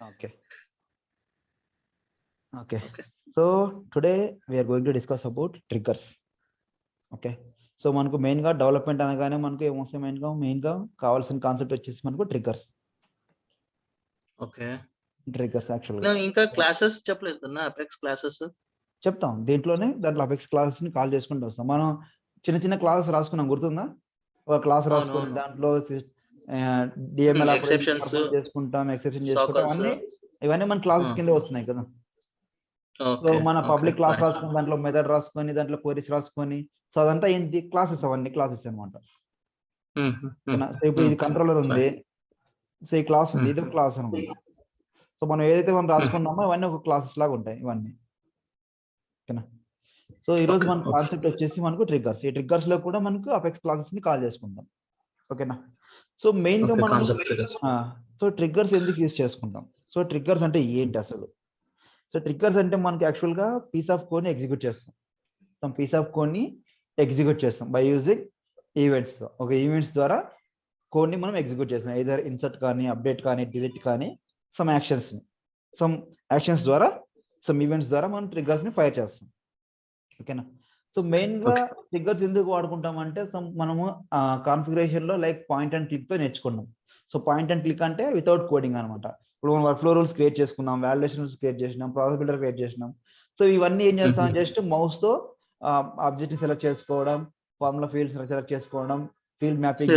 Okay. Okay. Okay. So today we are going to discuss about triggers. Okay. So మనకు మెయిన్గా development అనగానే మనకు ఏమొస్తాయి మెయిన్గా కావాల్సిన కాన్సెప్ట్ వచ్చేసి మనకు ట్రిగ్గర్స్. ఓకే. ట్రిగ్గర్స్ యాక్చువల్గా ఇంకా క్లాసెస్ చెప్పలేదు అన్న, అపెక్స్ క్లాసెస్ చెప్తాం. దాంట్లో అపెక్స్ క్లాసెస్ని కాల్ చేసుకుంటూ వస్తాం. మనం చిన్న చిన్న క్లాసెస్ రాసుకున్నాం, గుర్తుందా? ఒక క్లాస్ రాసుకొని దాంట్లో డిఎంఎల్ ఎక్సెప్షన్స్ చేసుకుంటాం, ఎక్సెప్షన్ చేసుకుంటాం, ఇవన్నీ మన క్లాసెస్ కింద వస్తున్నాయి కదా. సో మన పబ్లిక్ క్లాస్ రాసుకొని దాంట్లో మెథడ్ రాసుకొని దాంట్లో క్వరీస్ రాసుకొని, సో అదంతా ఏంటి క్లాసెస్, అవన్నీ క్లాసెస్ అనమాట. సో ఇప్పుడు ఇది కంట్రోలర్ ఉంది, సో ఈ క్లాస్ ఉంది, ఇది క్లాస్ అనమాట. సో మనం ఏదైతే మనం రాసుకున్నామో ఇవన్నీ ఒక క్లాసెస్ లాగా ఉంటాయి ఇవన్నీ. ఓకేనా? సో ఈరోజు మన కాన్సెప్ట్ వచ్చేసి మనకు ట్రిగ్గర్స్. ఈ ట్రిగ్గర్స్ లో కూడా మనకు అపెక్స్ క్లాసెస్ ని కాల్ చేసుకుంటాం. ఓకేనా? సో మెయిన్ గా మనం సో ట్రిగ్గర్స్ ఎందుకు యూజ్ చేసుకుంటాం? సో ట్రిగ్గర్స్ అంటే ఏంటి అసలు? సో ట్రిగ్గర్స్ అంటే మనకి యాక్చువల్ గా పీస్ ఆఫ్ కోడ్ ని ఎగ్జిక్యూట్ చేస్తాం. పీస్ ఆఫ్ కోడ్ ని ఎగ్జిక్యూట్ చేస్తాం బై యూజింగ్ ఈవెంట్స్. ఒక ఈవెంట్స్ ద్వారా కోడ్ ని మనం ఎగ్జిక్యూట్ చేస్తాం. ఐదర్ ఇన్సర్ట్ కానీ, అప్డేట్ కానీ, డిలీట్ కానీ, సమ్ యాక్షన్స్ ద్వారా, సమ్ ఈవెంట్స్ ద్వారా మనం ట్రిగ్గర్స్ ని ఫైర్ చేస్తాం. ఓకేనా? సో మెయిన్ గా ట్రిగ్గర్స్ ఎందుకు వాడుకుంటాం అంటే మనము కాన్ఫిగరేషన్ లో లైక్ పాయింట్ అండ్ క్లిక్ తో నేర్చుకున్నాం. సో పాయింట్ అండ్ క్లిక్ అంటే వితౌట్ కోడింగ్ అనమాట. ఇప్పుడు మనం వర్క్ ఫ్లో రూల్స్ క్రియేట్ చేసుకున్నాం, వాలిడేషన్ రూల్స్ క్రియేట్ చేసినాం, ప్రాసెస్ బిల్డర్ క్రియేట్ చేసినాం. సో ఇవన్నీ ఏం చేస్తాం, జస్ట్ మౌస్ తో ఆబ్జెక్ట్ ని సెలెక్ట్ చేసుకోవడం, ఫార్ములా ఫీల్డ్స్ సెలెక్ట్ చేసుకోవడం, ఫీల్డ్ మ్యాపింగ్,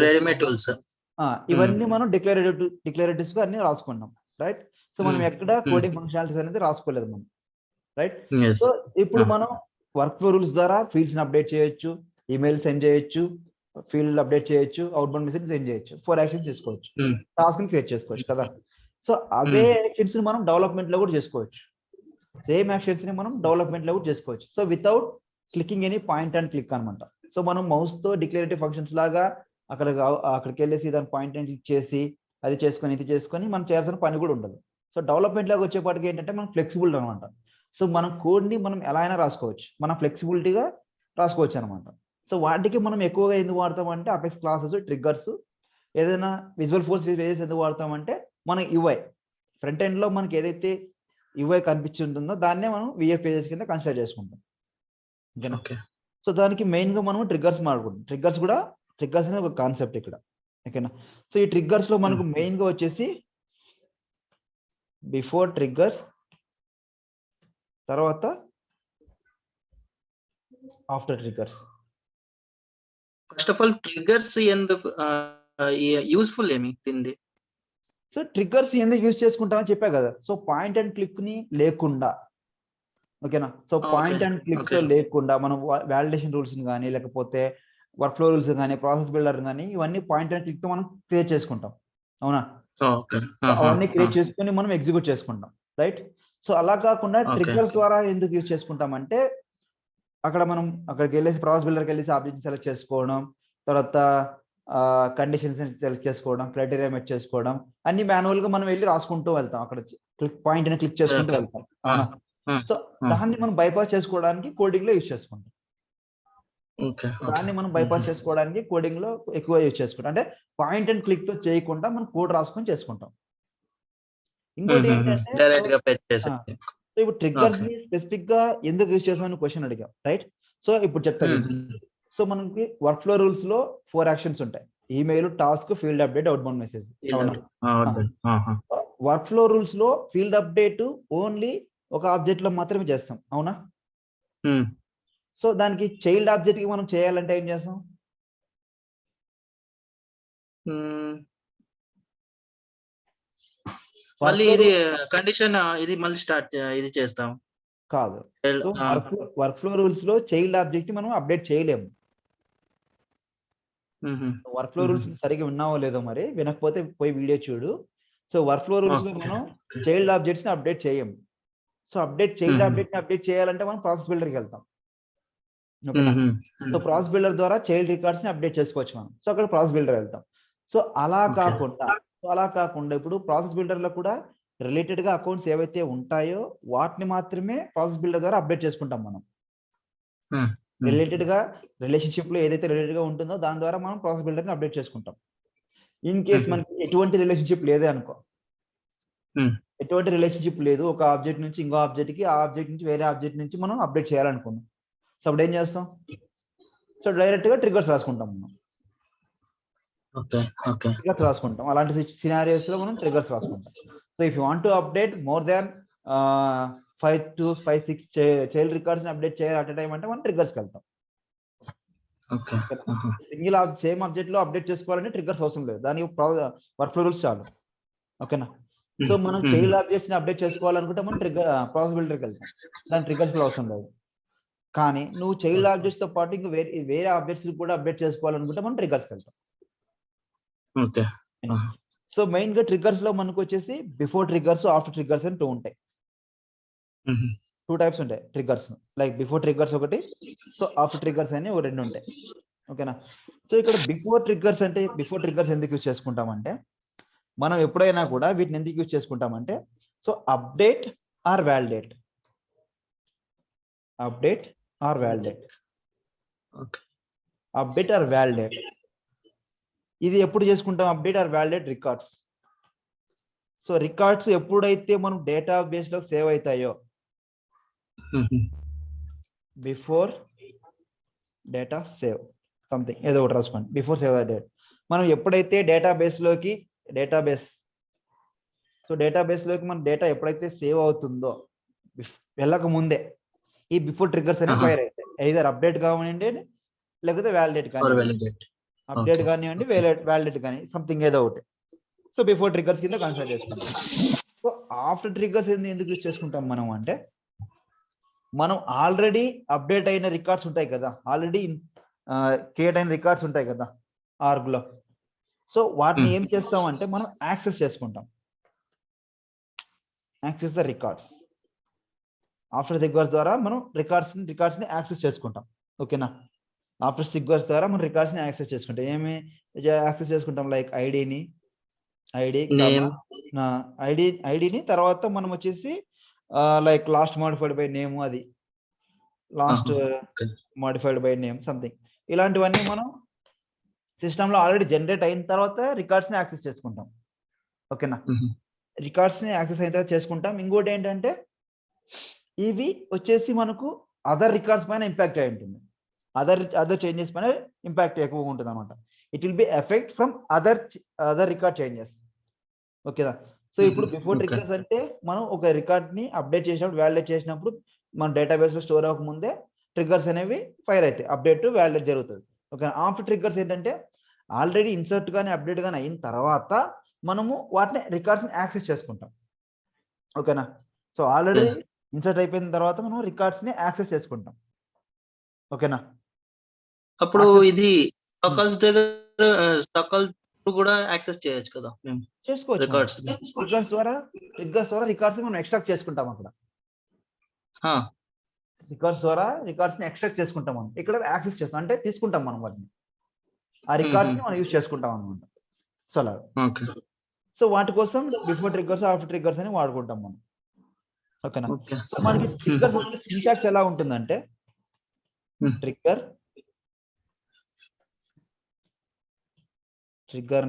ఇవన్నీ మనం డిక్లరేటివ్స్ గా అన్ని రాసుకున్నాం, రైట్? సో మనం ఎక్కడ కోడింగ్ ఫంక్షనాలిటీస్ అనేది రాసుకోలేదు మనం, రైట్? సో ఇప్పుడు మనం వర్క్ ఫ్లో రూల్స్ ద్వారా ఫీల్డ్స్ ని అప్డేట్ చేయొచ్చు, ఈమెయిల్ సెండ్ చేయొచ్చు, ఫీల్డ్ అప్డేట్ చేయొచ్చు, అవుట్బౌండ్ మెసేజ్ సెండ్ చేయొచ్చు, 4 యాక్షన్స్ తీసుకోవచ్చు, టాస్క్ ని క్రియేట్ చేసుకోవచ్చు కదా. సో అవే యాక్షన్స్ ని మనం డెవలప్మెంట్ లో కూడా చేసుకోవచ్చు. సేమ్ యాక్షన్స్ ని మనం డెవలప్మెంట్ లో కూడా చేసుకోవచ్చు. So without clicking any point and click అనమాట. సో మనం మౌస్ తో డిక్లరేటివ్ ఫంక్షన్స్ లాగా అక్కడికి వెళ్ళేసి దాని పాయింట్ అండ్ క్లిక్ చేసి అది చేసుకొని ఇది చేసుకొని మనం చేయాల్సిన పని కూడా ఉండదు. సో డెవలప్మెంట్ లాగా వచ్చేపాటికి ఏంటంటే మనం ఫ్లెక్సిబుల్ అనమాట. సో మనం కోడ్ ని మనం ఎలా అయినా రాసుకోవచ్చు, మనం ఫ్లెక్సిబిలిటీగా రాసుకోవచ్చు అనమాట. సో వాటికి మనం ఎక్కువగా ఎందుకు వాడతామంటే అపెక్స్ క్లాసెస్, ట్రిగ్గర్స్, ఏదైనా విజువల్ ఫోర్స్ వేరియస్ ఎందుకు వాడతామంటే మన యూఐ ఫ్రంట్ ఎండ్ లో మనకి ఏదైతే యూఐ కనిపించి ఉంటుందో దాన్నే మనం విఎఫ్ పేజెస్ కింద కన్సిడర్ చేసుకుంటాం. ఓకేనా? సో దానికి మెయిన్ గా మనం ట్రిగ్గర్స్ మాట్లాడుకుంటాం. ట్రిగ్గర్స్ అనేది ఒక కాన్సెప్ట్ ఇక్కడ. ఓకేనా? సో ఈ ట్రిగ్గర్స్ లో మనకు మెయిన్ గా వచ్చేసి బిఫోర్ ట్రిగ్గర్స్, తర్వాత after triggers. First of all triggers ఎందుకు యూస్ఫుల్ ఏమి తింది? సో ట్రిగ్గర్స్ ఎందుకు యూజ్ చేసుకుంటామని చెప్పా కదా. సో పాయింట్ అండ్ క్లిక్ ని లేకుండా, ఓకేనా? సో పాయింట్ అండ్ క్లిక్ లేకుండా మనం వాలిడేషన్ రూల్స్ కానీ, లేకపోతే వర్క్ ఫ్లో రూల్స్ కానీ, ప్రాసెస్ బిల్డర్ కానీ, ఇవన్నీ పాయింట్ అండ్ క్లిక్ తో మనం క్రియేట్ చేసుకుంటాం, అవునా? అవన్నీ క్రియేట్ చేసుకొని మనం ఎగ్జిక్యూట్ చేసుకుంటాం, రైట్? సో అలా కాకుండా ట్రిగ్గర్స్ ద్వారా ఎందుకు యూజ్ చేసుకుంటాం అంటే అక్కడికి వెళ్ళేసి ప్రాసెస్ బిల్డర్కి వెళ్ళేసి ఆబ్జెక్ట్ సెలెక్ట్ చేసుకోవడం, తర్వాత కండిషన్స్ సెలెక్ట్ చేసుకోవడం, క్రైటీరియా మెట్ చేసుకోవడం, అన్ని మాన్యువల్ గా మనం వెళ్ళి రాసుకుంటూ వెళ్తాం. అక్కడ పాయింట్ ని క్లిక్ చేసుకుంటూ వెళ్తాం, అవునా? సో దాన్ని మనం బైపాస్ చేసుకోవడానికి కోడింగ్ లో యూజ్ చేసుకుంటాం. దాన్ని మనం బైపాస్ చేసుకోవడానికి కోడింగ్ లో ఎక్కువ యూజ్ చేసుకుంటాం. అంటే పాయింట్ అండ్ క్లిక్ తో చేయకుండా మనం కోడ్ రాసుకొని చేసుకుంటాం. ఇంకోటి ఏంటంటే ఇప్పుడు ట్రిగ్గర్స్ ని స్పెసిఫిక్ గా ఎందుకు యూజ్ చేస్తామని క్వశ్చన్ అడిగాం, రైట్? సో ఇప్పుడు చెప్తాను. సో మనకి వర్క్ ఫ్లో రూల్స్ లో 4 యాక్షన్స్ ఉంటాయి: email, task, field update, outbound message. Work flow rules లో ఫీల్డ్ అప్డేట్ ఓన్లీ ఒక ఆబ్జెక్ట్ లో మాత్రమే చేస్తాం, అవునా? సో దానికి చైల్డ్ ఆబ్జెక్ట్ కి మనం చేయాలంటే ఏం చేస్తాం? మళ్ళీ ఇది కండిషన్ ఇది మళ్ళీ స్టార్ట్ ఇది చేస్తాం కాదు. వర్క్ ఫ్లో రూల్స్ లో చైల్డ్ ఆబ్జెక్ట్ మనం అప్డేట్ చేయలేము. వర్క్ ఫ్లో రూల్స్ సరిగ్గా విన్నావో లేదో, మరి వినకపోతే పోయి వీడియో చూడు. సో వర్క్ ఫ్లో రూల్స్ లో మనం చైల్డ్ ఆబ్జెక్ట్స్ ని అప్డేట్ చేయము. సో చైల్డ్ ఆబ్జెక్ట్ ని అప్డేట్ చేయాలంటే మనం ప్రాసెస్ బిల్డర్కి వెళ్తాం. సో ప్రాసెస్ బిల్డర్ ద్వారా చైల్డ్ రికార్డ్స్ ని అప్డేట్ చేసుకోవచ్చు మనం. సో అక్కడ ప్రాసెస్ బిల్డర్ వెళ్తాం. సో అలా కాకుండా ఇప్పుడు ప్రాసెస్ బిల్డర్ లో కూడా రిలేటెడ్ గా అకౌంట్స్ ఏవైతే ఉంటాయో వాటిని మాత్రమే ప్రాసెస్ బిల్డర్ ద్వారా అప్డేట్ చేసుకుంటాం మనం. రిలేటెడ్ గా రిలేషన్షిప్ లో ఏదైతే రిలేటెడ్ గా ఉంటుందో దాని ద్వారా మనం ప్రాసెస్ బిల్డర్ ని అప్డేట్ చేసుకుంటాం. ఇన్ కేస్ మనకి ఎటువంటి రిలేషన్షిప్ లేదే అనుకో, ఎటువంటి రిలేషన్షిప్ లేదు, ఒక ఆబ్జెక్ట్ నుంచి ఇంకో ఆబ్జెక్ట్ కి, ఆ ఆబ్జెక్ట్ నుంచి వేరే ఆబ్జెక్ట్ నుంచి మనం అప్డేట్ చేయాలనుకున్నాం. సో అప్పుడు ఏం చేస్తాం? సో డైరెక్ట్ గా ట్రిగ్గర్స్ రాసుకుంటాం మనం. ట్రిగ్గర్స్ రాసుకుంటాం. అలాంటి సినారియోస్ లో మనం ట్రిగ్గర్స్ రాసుకుంటాం. So if you want to update more than 5 to 6 child records ని అప్డేట్ చేయాలి అట్ టైం అంటే మనం ట్రిగ్గర్స్కి వెళ్తాం. సింగిల్ సేమ్ ఆబ్జెక్ట్ లో అప్డేట్ చేసుకోవాలంటే ట్రిగ్గర్స్ అవసరం లేదు, దానికి వర్క్ ఫ్లో రూల్స్ చాలు. ఓకేనా? సో మనం చైల్డ్ ఆబ్జెక్ట్స్ ని అప్డేట్ చేసుకోవాలనుకుంటే మనం ప్రాసెస్ బిల్డర్కి వెళ్తాం, దాని ట్రిగ్గర్స్ కూడా అవసరం లేదు. కానీ నువ్వు చైల్డ్ ఆబ్జెక్ట్స్ తో పాటు ఇంకా వేరే ఆబ్జెక్ట్స్ కూడా అప్డేట్ చేసుకోవాలనుకుంటే మనం ట్రిగ్గర్స్కి వెళ్తాం. సో మెయిన్ గా ట్రిగ్గర్స్ లో మనకు వచ్చేసి బిఫోర్ ట్రిగ్గర్స్, ఆఫ్టర్ ట్రిగ్గర్స్ అని 2 ఉంటాయి. 2 టైప్స్ ఉంటాయి ట్రిగ్గర్స్, లైక్ బిఫోర్ ట్రిగ్గర్స్ ఒకటి, సో ఆఫ్టర్ ట్రిగ్గర్స్ అని 2 ఉంటాయి. ఓకేనా? సో ఇక్కడ బిఫోర్ ట్రిగ్గర్స్ అంటే, బిఫోర్ ట్రిగ్గర్స్ ఎందుకు యూజ్ చేసుకుంటామంటే, మనం ఎప్పుడైనా కూడా వీటిని ఎందుకు యూజ్ చేసుకుంటామంటే, so update or validate, update or validate, update or validate. ఇది ఎప్పుడు చేసుకుంటాం? Update or validate records. So records ఎప్పుడైతే మనం డేటాబేస్ లో సేవ్ అవుతాయో, బిఫోర్ డేటా సేవ్ సంథింగ్ ఏదో ఒకటి రాసుకోండి, బిఫోర్ సేవ్ ద డేట్. మనం ఎప్పుడైతే డేటాబేస్ లోకి మన డేటా ఎప్పుడైతే సేవ్ అవుతుందో వెళ్ళక ముందే ఈ బిఫోర్ ట్రిగ్గర్స్ అనేవి ఫైర్ అవుతాయి. ఐదర్ అప్డేట్ కానివ్వండి లేకపోతే వ్యాలిడేట్ కానివ్వండి, అప్డేట్ కానివ్వండి వ్యాలిడేట్ కానీ సంథింగ్ ఏదో ఒకటి. సో బిఫోర్ ట్రిగ్గర్స్ కింద కన్సిడర్ చేసుకుంటాం. సో ఆఫ్టర్ ట్రిగ్గర్స్ ఎందుకు యూజ్ చేసుకుంటాం మనం అంటే, మనం ఆల్రెడీ అప్డేట్ అయిన రికార్డ్స్ ఉంటాయి కదా, ఆల్రెడీ క్రియేట్ అయిన రికార్డ్స్ ఉంటాయి కదా ఆర్గ్ లో. సో వాటిని ఏం చేస్తాం అంటే మనం యాక్సెస్ చేసుకుంటాం, access the records. After triggers ద్వారా మనం రికార్డ్స్ ని యాక్సెస్ చేసుకుంటాం. ఓకేనా? ఆఫ్టర్ ట్రిగ్గర్స్ ద్వారా మనం రికార్డ్స్ ని యాక్సెస్ చేసుకుంటాం. ఏమి యాక్సెస్ చేసుకుంటాం? లైక్ ఐడిని తర్వాత మనం వచ్చేసి like last modified by name, అది last modified by name something, ఇలాంటివన్నీ మనం సిస్టమ్ లో ఆల్రెడీ జనరేట్ అయిన తర్వాత రికార్డ్స్ ని యాక్సెస్ చేసుకుంటాం. ఓకేనా? రికార్డ్స్ ని యాక్సెస్ అయిన తర్వాత చేసుకుంటాం. ఇంకోటి ఏంటంటే, ఇవి వచ్చేసి మనకు అదర్ రికార్డ్స్ పైన ఇంపాక్ట్ అయి ఉంటుంది, అదర్ చేంజెస్ పైన ఇంపాక్ట్ ఎక్కువగా ఉంటుంది అనమాట. It will be effect from other record changes. ఓకేనా? సో ఇప్పుడు బిఫోర్ ట్రిగ్గర్స్ అంటే మనం ఒక రికార్డ్ ని అప్డేట్ చేసినప్పుడు, వ్యాలిడేట్ చేసినప్పుడు మన డేటాబేస్ లో స్టోర్ అవ్వకముందే ట్రిగ్గర్స్ అనేవి ఫైర్ అవుతాయి, అప్డేట్ వ్యాలిడేట్ జరుగుతుంది. ఓకే. ఆఫ్టర్ ట్రిగ్గర్స్ ఏంటంటే ఆల్రెడీ ఇన్సర్ట్ కానీ అప్డేట్ కానీ అయిన తర్వాత మనము వాటిని రికార్డ్స్ ని యాక్సెస్ చేసుకుంటాం. ఓకేనా? సో ఆల్రెడీ ఇన్సర్ట్ అయిపోయిన తర్వాత మనం రికార్డ్స్ ని యాక్సెస్ చేసుకుంటాం. ఓకేనా? అప్పుడు ఇది సకల్స్ దగ్గర సకల్ కూడా యాక్సెస్ చేయొచ్చు కదా చేసుకోవచ్చు. రికార్డ్స్ ట్రిగ్గర్స్ ద్వారా రికార్డ్స్ మనం ఎక్స్ట్రాక్ట్ చేసుకుంటాం. అక్కడ రికార్డ్స్ ద్వారా రికార్డ్స్ ని ఎక్స్ట్రాక్ట్ చేసుకుంటాం, మనం ఇక్కడ యాక్సెస్ చేస్తాం అంటే తీసుకుంటాం మనం వాటిని, ఆ రికార్డ్స్ ని మనం యూజ్ చేసుకుంటాం అనమాట. సో అలా. సో వాటి కోసం బిఫోర్ ట్రిగ్గర్స్ ఆఫ్టర్ ట్రిగ్గర్స్ అని వాడుకుంటాం మనం. ఓకేనా? మనకి ట్రిగ్గర్స్ సింటాక్స్ ఎలా ఉంటుందంటే, ట్రిగ్గర్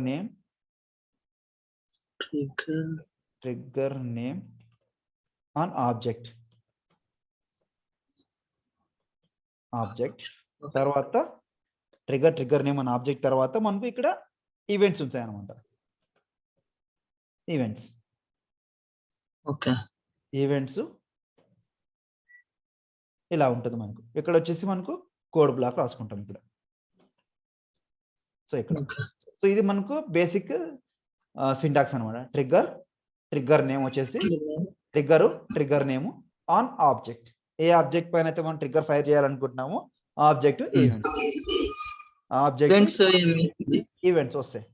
నేమ్ ఆన్ ఆబ్జెక్ట్ తర్వాత ట్రిగ్గర్ నేమ్ ఆన్ ఆబ్జెక్ట్ తర్వాత మనకు ఇక్కడ ఈవెంట్స్ ఉంటాయి అన్నమాట. ఈవెంట్స్ ఇలా ఉంటుంది మనకు. ఇక్కడ వచ్చేసి మనకు కోడ్ బ్లాక్ రాసుకుంటాం ఇక్కడ. సో ఇక్కడ సో ఇది మనకు బేసిక్ సింటాక్స్ అనమాట. ట్రిగ్గర్ నేమ్ వచ్చేసి trigger name on object. A object పైన అయితే మనం ట్రిగ్గర్ ఫైర్ చేయాలనుకుంటున్నామో ఆబ్జెక్ట్ ఈవెంట్స్ వస్తాయి.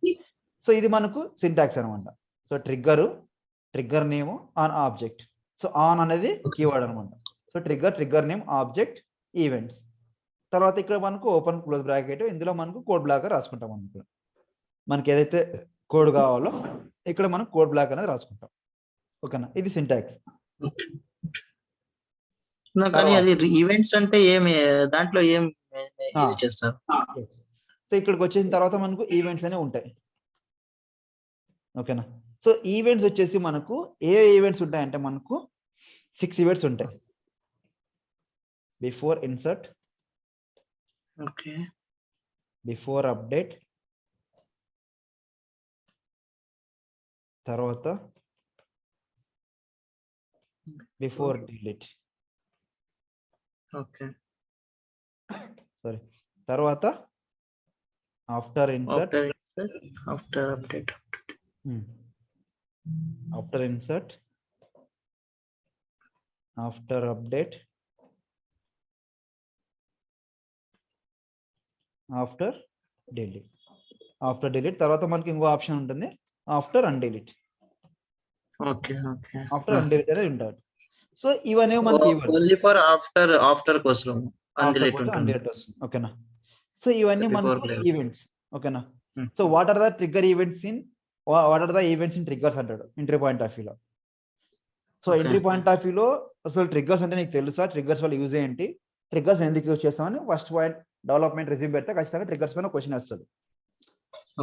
సో ఇది మనకు సింటాక్స్ అనమాట. So trigger name on object. So on అనేది కీవర్డ్ అనమాట. So trigger name object events తర్వాత ఇక్కడ మనకు ఓపెన్ క్లోజ్ బ్రాకెట్, ఇందులో మనకు కోడ్ బ్లాక్ రాసుకుంటాం. మనకి ఏదైతే కోడ్ కావాలో ఇక్కడ మనం కోడ్ బ్లాక్ అనేది రాసుకుంటాం. ఓకేనా? ఇది సింటాక్స్. కానీ అది ఈవెంట్స్ అంటే ఏమి, దాంట్లో ఏం చేస్తారు? సో ఇక్కడికి వచ్చిన తర్వాత మనకు ఈవెంట్స్ అనేవి ఉంటాయి. ఓకేనా? సో సో ఈవెంట్స్ వచ్చేసి మనకు ఏ ఈవెంట్స్ ఉంటాయంటే మనకు 6 ఈవెంట్స్ ఉంటాయి. Before insert, okay, before update, తర్వాత బిఫోర్ డిలీట్, ఓకే, సారీ తర్వాత after insert, after update, after insert, after update, after delete. After delete తర్వాత మనకి ఇంకో ఆప్షన్ ఉంటుంది ఆఫ్టర్ అన్డిలీట్. ఓకే, ఓకే, ఆఫ్టర్ అన్డిలీట్ అనేది ఉంటాడు. సో ఇవన్నీ మనకి ఓన్లీ ఫర్ ఆఫ్టర్ కోసం అన్డిలీట్ ఉంటుంది. అన్డిలీట్ వస్తుంది. ఓకేనా. సో ఇవన్నీ మనకు ఈవెంట్స్. ఓకేనా. So what are the trigger events in triggers అంటాడు ఎంట్రీ పాయింట్ ఆఫ్ వ్యూలో. సో ఎంట్రీ పాయింట్ ఆఫ్ వ్యూలో అసలు ట్రిగ్గర్స్ అంటే నీకు తెలుసా, ట్రిగ్గర్స్ వల్ల యూజ్ ఏంటి, ట్రిగ్గర్స్ ఎందుకు యూజ్ చేస్తామని ఫస్ట్ పాయింట్ డెవలప్మెంట్ రిజ్యూమ్ పెడితే ఖచ్చితంగా ట్రిగ్గర్స్ పైన క్వశ్చన్ వస్తుంది.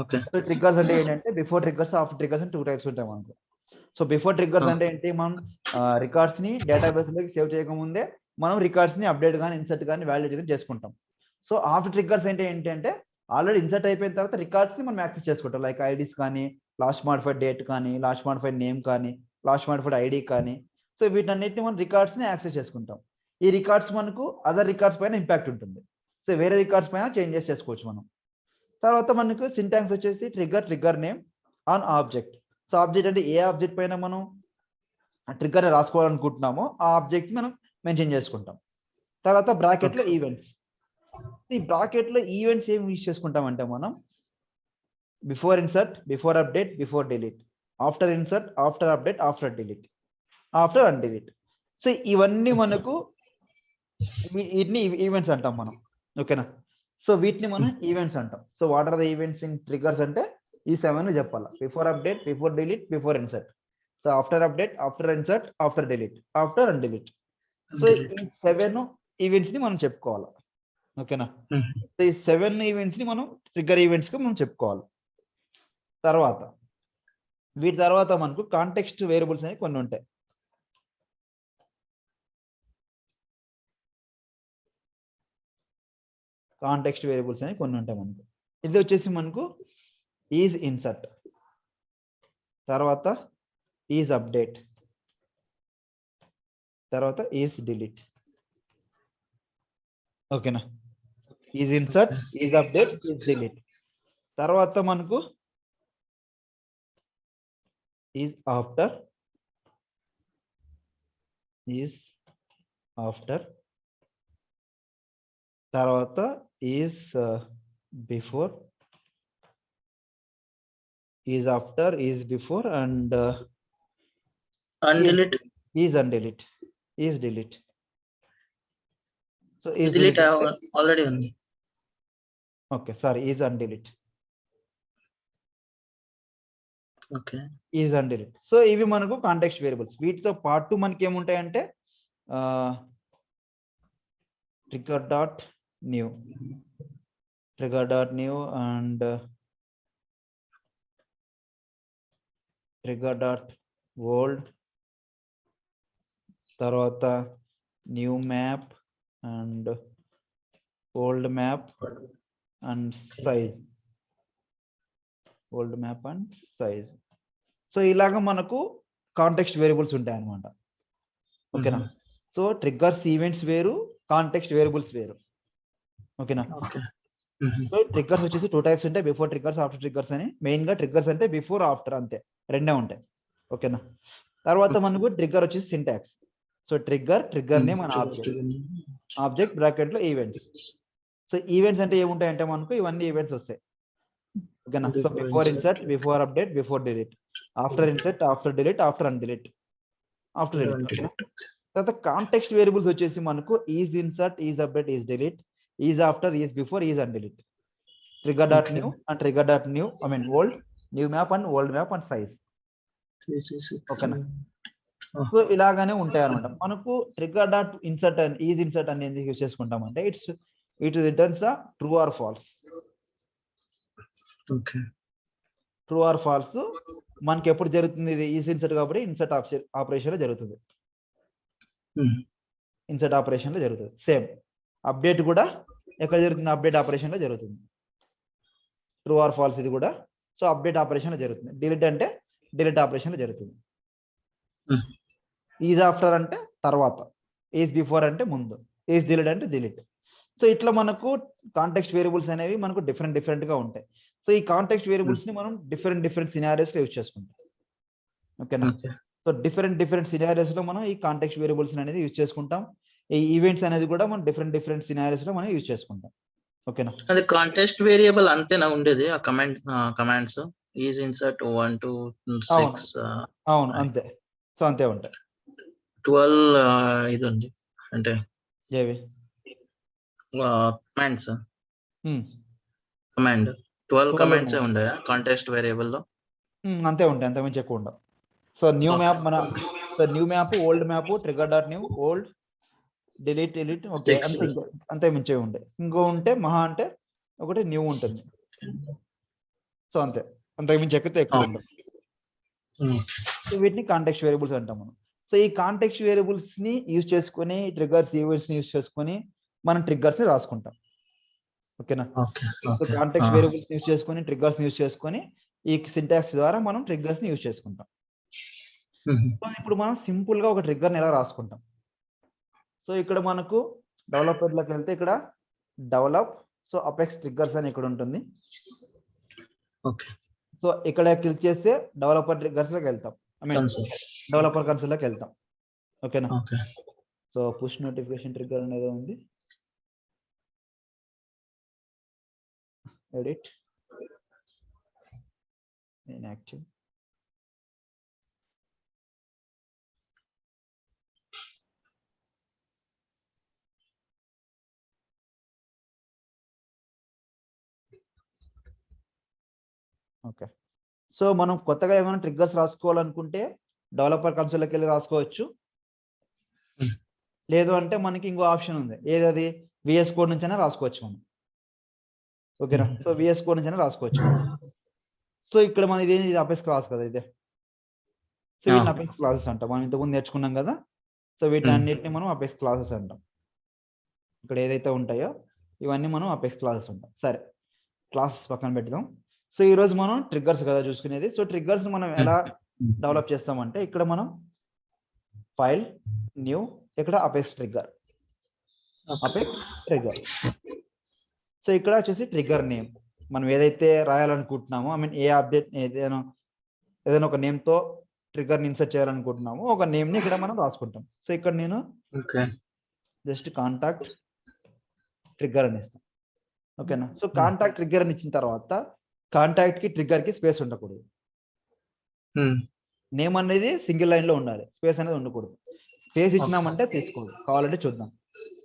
ఓకే, సో ట్రిగ్గర్స్ అంటే ఏంటంటే బిఫోర్ ట్రిగ్గర్స్, ఆఫ్టర్ ట్రిగ్గర్స్ అని 2 టైప్స్ ఉంటాయి మనకు. సో బిఫోర్ ట్రిగ్గర్స్ అంటే ఏంటి, మనం రికార్డ్స్ ని డేటాబేస్ లోకి సేవ్ చేయకముందే మనం రికార్డ్స్ ని అప్డేట్ కానీ ఇన్సర్ట్ కానీ వాలిడేట్ కానీ చేసుకుంటాం. సో ఆఫ్టర్ ట్రిగ్గర్స్ ఏంటి అంటే ఆల్రెడీ ఇన్సర్ట్ అయిపోయిన తర్వాత రికార్డ్స్ ని మనం యాక్సెస్ చేసుకుంటాం. లైక్ ఐడీస్ కానీ, లాస్ట్ మాడిఫైడ్ డేట్ కానీ, లాస్ట్ మాడిఫైడ్ నేమ్ కానీ, లాస్ట్ మాడిఫైడ్ ఐడి కానీ. సో వీటన్నిటిని మనం రికార్డ్స్ ని యాక్సెస్ చేసుకుంటాం. ఈ రికార్డ్స్ మనకు అదర్ రికార్డ్స్ పైన ఇంపాక్ట్ ఉంటుంది. సో వేరే రికార్డ్స్ పైన చేంజెస్ చేసుకోవచ్చు మనం. తర్వాత మనకు సింటాక్స్ వచ్చేసి trigger name on object. So object అంటే ఏ ఆబ్జెక్ట్ పైన మనం ట్రిగ్గర్ రాసుకోవాలనుకుంటున్నామో ఆ ఆబ్జెక్ట్ మనం మెన్షన్ చేసుకుంటాం. తర్వాత బ్రాకెట్ లో ఈవెంట్స్. ఈ బ్రాకెట్ లో ఈవెంట్స్ ఏం యూజ్ చేసుకుంటామంటే మనం before insert, before update, before delete, after insert, after update, after delete, after undelete. So ఇవన్నీ మనకు వీటిని ఈవెంట్స్ అంటాం మనం. ఓకేనా. సో వీటిని మనం ఈవెంట్స్ అంటాం. So what are the events in triggers అంటే ఈ 7 చెప్పాలి. Before update, before delete, before insert, so after update, after insert, after delete, after undelete. So ఈ 7 ఈవెంట్స్ ని మనం చెప్పుకోవాలి. ఓకేనా. సో ఈ 7 ఈవెంట్స్ ని మనం ట్రిగ్గర్ ఈవెంట్స్ గా మనం చెప్పుకోవాలి. తర్వాత వీటి తర్వాత మనకు కాంటెక్స్ట్ వేరియబుల్స్ అనేవి కొన్ని ఉంటాయి. కాంటెక్స్ట్ వేరియబుల్స్ అనేవి కొన్ని ఉంటాయి మనకు. ఇది వచ్చేసి మనకు ఈజ్ ఇన్సర్ట్, తర్వాత ఈజ్ అప్డేట్, తర్వాత ఈజ్ డిలీట్. ఓకేనా. Is insert, is update, is delete. తర్వాత మనకు ఈజ్ ఆఫ్టర్, తర్వాత is before, is after, is before and undelete, is undelete, is delete. So is delete already ఉంది. Okay sorry, is undelete. Okay, is undelete. So ఇవి మనకు context variables. వీటితో పాటు మనకి ఏముంటాయంటే trigger dot new and trigger dot old, తర్వాత new map and old map and size, old map and size. So ఇలాగ మనకు కాంటెక్స్ట్ వేరియబుల్స్ ఉంటాయి అన్నమాట. ఓకేనా. సో ట్రిగ్గర్స్ ఈవెంట్స్ వేరు, కాంటెక్స్ట్ వేరియబుల్స్ వేరు. ఓకేనా. సో ట్రిగ్గర్స్ వచ్చేసి 2 టైప్స్ ఉంటాయి, బిఫోర్ ట్రిగ్గర్స్, ఆఫ్టర్ ట్రిగ్గర్స్ అని. మెయిన్ గా ట్రిగ్గర్స్ అంటే బిఫోర్, ఆఫ్టర్ అంతే, రెండే ఉంటాయి. ఓకేనా. తర్వాత మనకు ట్రిగ్గర్ వచ్చేసి syntax. So trigger name and object bracket లో ఈవెంట్స్. సో ఈవెంట్స్ అంటే ఏముంటాయంటే మనకు ఇవన్నీ ఈవెంట్స్ వస్తాయి. ఓకేనా. So before insert, before update, before delete, after insert, after delete, after undelete, after delete. తర్వాత కాంటెక్స్ట్ వేరియబుల్స్ వచ్చేసి మనకు is insert, is update, is delete, is after, is before, is undelete, trigger dot new and trigger dot new old, new map and old map and size. ఓకేనా. So ఇలాగానే ఉంటాయి అనమాట మనకు. Trigger dot insert and is insert అని ఎందుకు use చేసుకుంటామంటే it returns the true or false. Okay. True or false మనకి ఎప్పుడు జరుగుతుంది? ఇది ఈజ్ ఇన్సర్ట్ కాబట్టి ఇన్సర్ట్ ఆపరేషన్ లో జరుగుతుంది. ఇన్సర్ట్ ఆపరేషన్ లో జరుగుతుంది. సేమ్ అప్డేట్ కూడా ఎక్కడ జరుగుతుంది? అప్డేట్ ఆపరేషన్ లో జరుగుతుంది. ట్రూ ఆర్ ఫాల్స్ ఇది కూడా సో అప్డేట్ ఆపరేషన్ లో జరుగుతుంది. డిలీట్ అంటే డిలీట్ ఆపరేషన్ లో జరుగుతుంది. ఈజ్ ఆఫ్టర్ అంటే తర్వాత, ఈజ్ బిఫోర్ అంటే ముందు, ఈజ్ డిలీట్ అంటే డిలీట్. సో ఇట్లా మనకు కాంటెక్స్ట్ వేరియబుల్స్ అనేవి మనకు డిఫరెంట్ గా ఉంటాయి. సో ఈ కాంటెక్స్ట్ వేరియబుల్స్ ని మనం డిఫరెంట్ సినారియోస్ లో యూజ్ చేసుకుంటాం. ఓకేనా? సో డిఫరెంట్ సినారియోస్ లో మనం ఈ కాంటెక్స్ట్ వేరియబుల్స్ అనేది యూజ్ చేసుకుంటాం. ఈ ఈవెంట్స్ అనేది కూడా మనం డిఫరెంట్ సినారియోస్ లో మనం యూజ్ చేసుకుంటాం. ఓకేనా? అది కాంటెక్స్ట్ వేరియబుల్ అంతేనా ఉండేది ఆ కమాండ్స్ ఈజ్ ఇన్సర్ట్ 1 2 6 అవును అంతే. సో అంతే ఉంటాయి. 12 ఇది ఉంది అంటే ఏవి కమాండ్స్ కమాండ్ 12 కమాండ్స్ ఉండే కాంటెక్స్ట్ వేరియబుల్ లో అంతే ఉంటాయి. అంత మించి ఎక్కువ ఉండవు. సో న్యూ మ్యాప్ మన new map old map trigger dot new old delete okay అంతే మించే ఉండే. ఇంకో ఉంటే మహా అంటే ఒకటి న్యూ ఉంటుంది. సో అంతే, అంతకు మించి ఎక్కితే ఎక్కువ ఉండదు. వీటిని కాంటెక్స్ట్ వేరియబుల్స్ అంటాం మనం. సో ఈ కాంటెక్స్ట్ వేరియబుల్స్ ని యూజ్ చేసుకొని ట్రిగర్స్ ఈవెంట్స్ ని యూజ్ చేసుకొని మనం ట్రిగ్గర్స్ ని రాసుకుంటాం. ఓకేనా? సో కాంటెక్స్ట్ వేరియబుల్స్ యూజ్ చేసుకొని ట్రిగ్గర్స్ యూజ్ చేసుకొని ఈ సింటాక్స్ ద్వారా మనం ట్రిగ్గర్స్ ని యూజ్ చేసుకుంటాం. సో ఇప్పుడు మనం సింపుల్ గా ఒక ట్రిగ్గర్ ని ఎలా రాసుకుంటాం? సో ఇక్కడ మనకు డెవలపర్ లోకి వెళ్తే ఇక్కడ డెవలప్ సో అపెక్స్ ట్రిగ్గర్స్ అని ఇక్కడ ఉంటుంది. సో ఇక్కడ క్లిక్ చేస్తే డెవలపర్ ట్రిగ్గర్స్ లోకి వెళ్తాం. ఐ మీన్ డెవలపర్ కన్సోల్ లోకి వెళ్తాం. ఓకేనా? సో పుష్ నోటిఫికేషన్ ట్రిగ్గర్ అనేది ఉంది. Edit inactive. ఓకే. సో మనం కొత్తగా ఏమైనా ట్రిగ్గర్స్ రాసుకోవాలనుకుంటే డెవలపర్ కన్సోల్లోకి వెళ్ళి రాసుకోవచ్చు. లేదు అంటే మనకి ఇంకో ఆప్షన్ ఉంది. ఏదది? విఎస్ కోడ్ నుంచి అయినా రాసుకోవచ్చు మనం. ఓకేనా? సో విఎస్ కోడ్ నుంచి అయినా రాసుకోవచ్చు. సో ఇక్కడ మన ఇది అపెక్స్ క్లాస్ కదా ఇదే. సో వీటిని అపెక్స్ క్లాసెస్ అంటాం. మనం ఇంతకుముందు నేర్చుకున్నాం కదా. సో వీటిని అన్నిటిని మనం అపెక్స్ క్లాసెస్ అంటాం. ఇక్కడ ఏదైతే ఉంటాయో ఇవన్నీ మనం అపెక్స్ క్లాసెస్ అంటాం. సరే, క్లాసెస్ పక్కన పెడదాం. సో ఈ రోజు మనం ట్రిగ్గర్స్ కదా చూసుకునేది. సో ట్రిగ్గర్స్ మనం ఎలా డెవలప్ చేస్తామంటే ఇక్కడ మనం ఫైల్ న్యూ ఇక్కడ అపెక్స్ ట్రిగ్గర్ సో ఇక్కడ వచ్చేసి ట్రిగ్గర్ నేమ్ మనం ఏదైతే రాయాలనుకుంటున్నామో ఐ మీన్ ఏ అప్డేట్ ఏదైనా ఒక నేమ్ తో ట్రిగ్గర్ ని ఇన్సర్ట్ చేయాలనుకుంటున్నామో ఒక నేమ్ ని ఇక్కడ మనం రాసుకుంటాం. సో ఇక్కడ నేను జస్ట్ కాంటాక్ట్ ట్రిగ్గర్ అని ఇస్తాను. ఓకేనా? సో కాంటాక్ట్ ట్రిగ్గర్ అని ఇచ్చిన తర్వాత కాంటాక్ట్ కి ట్రిగ్గర్ కి స్పేస్ ఉండకూడదు. నేమ్ అనేది సింగిల్ లైన్ లో ఉండాలి, స్పేస్ అనేది ఉండకూడదు. స్పేస్ ఇచ్చినామంటే తీసుకోదు. కావాలంటే చూద్దాం.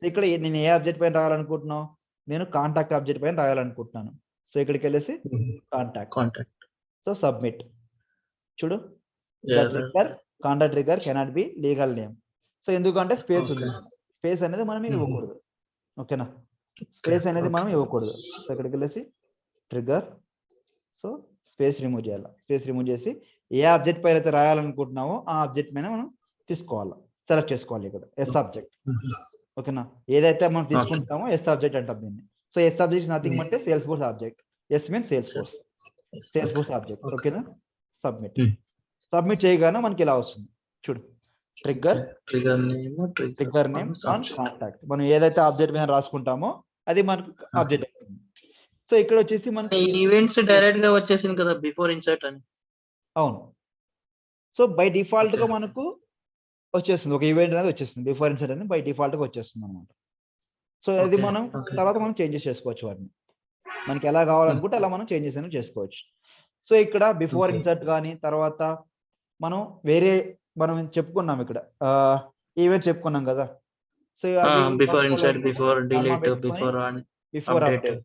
ఇక్కడ నేను ఏ ఆబ్జెక్ట్ పైన రాయాలనుకుంటున్నాను? నేను కాంటాక్ట్ ఆబ్జెక్ట్ పైన రాయాలనుకుంటున్నాను. సో ఇక్కడికి వెళ్ళేసి కాంటాక్ట్ సో సబ్మిట్. చూడు, contact trigger cannot be legal name. So ఎందుకంటే స్పేస్ ఉంది. స్పేస్ అనేది మనం ఇవ్వకూడదు. ఓకేనా? స్పేస్ అనేది మనం ఇవ్వకూడదు. సో ఇక్కడికి వెళ్ళేసి ట్రిగ్గర్ సో స్పేస్ రిమూవ్ చేయాలి. స్పేస్ రిమూవ్ చేసి ఏ ఆబ్జెక్ట్ పైన అయితే రాయాలనుకుంటున్నామో ఆ ఆబ్జెక్ట్ పైన మనం తీసుకోవాలి, సెలెక్ట్ చేసుకోవాలి. ఇక్కడ ఎస్ ఆబ్జెక్ట్. ఓకేనా? ఏదైతే మనం తీసుకుంటామో ఎస్ ఆబ్జెక్ట్ అంటాం దీన్ని. సో ఎస్ ఆబ్జెక్ట్ నథింగ్ అంటే sales force object. Yes means sales force object. ఓకేనా? సబ్మిట్ చేయగానే మనకి ఇలా వస్తుంది. చూడు, ట్రిగ్గర్ నేమ్ ఆన్ కాంటాక్ట్. మనం ఏదైతే ఆబ్జెక్ట్ మీద రాసుకుంటామో అది మనకు ఆబ్జెక్ట్ అవుతుంది. సో ఇక్కడ వచ్చేసి మనకి ఈవెంట్స్ డైరెక్ట్ గా వచ్చేసింది కదా బిఫోర్ ఇన్సర్ట్ అని. అవును. సో బై డిఫాల్ట్ గా మనకు వచ్చేస్తుంది ఒక ఈవెంట్ అనేది వచ్చేస్తుంది. బిఫోర్ ఇన్సర్ట్ అనేది బై డిఫాల్ట్ గా వచ్చేస్తుంది అనమాట. సో అది మనం తర్వాత మనం చేంజెస్ చేసుకోవచ్చు. వాటిని మనకి ఎలా కావాలనుకుంటే అలా మనం చేంజెస్ అనేవి చేసుకోవచ్చు. సో ఇక్కడ బిఫోర్ ఇన్సర్ట్ కానీ తర్వాత మనం వేరే మనం చెప్పుకున్నాం ఇక్కడ ఈవెంట్ చెప్పుకున్నాం కదా. So before insert, before delete, before update.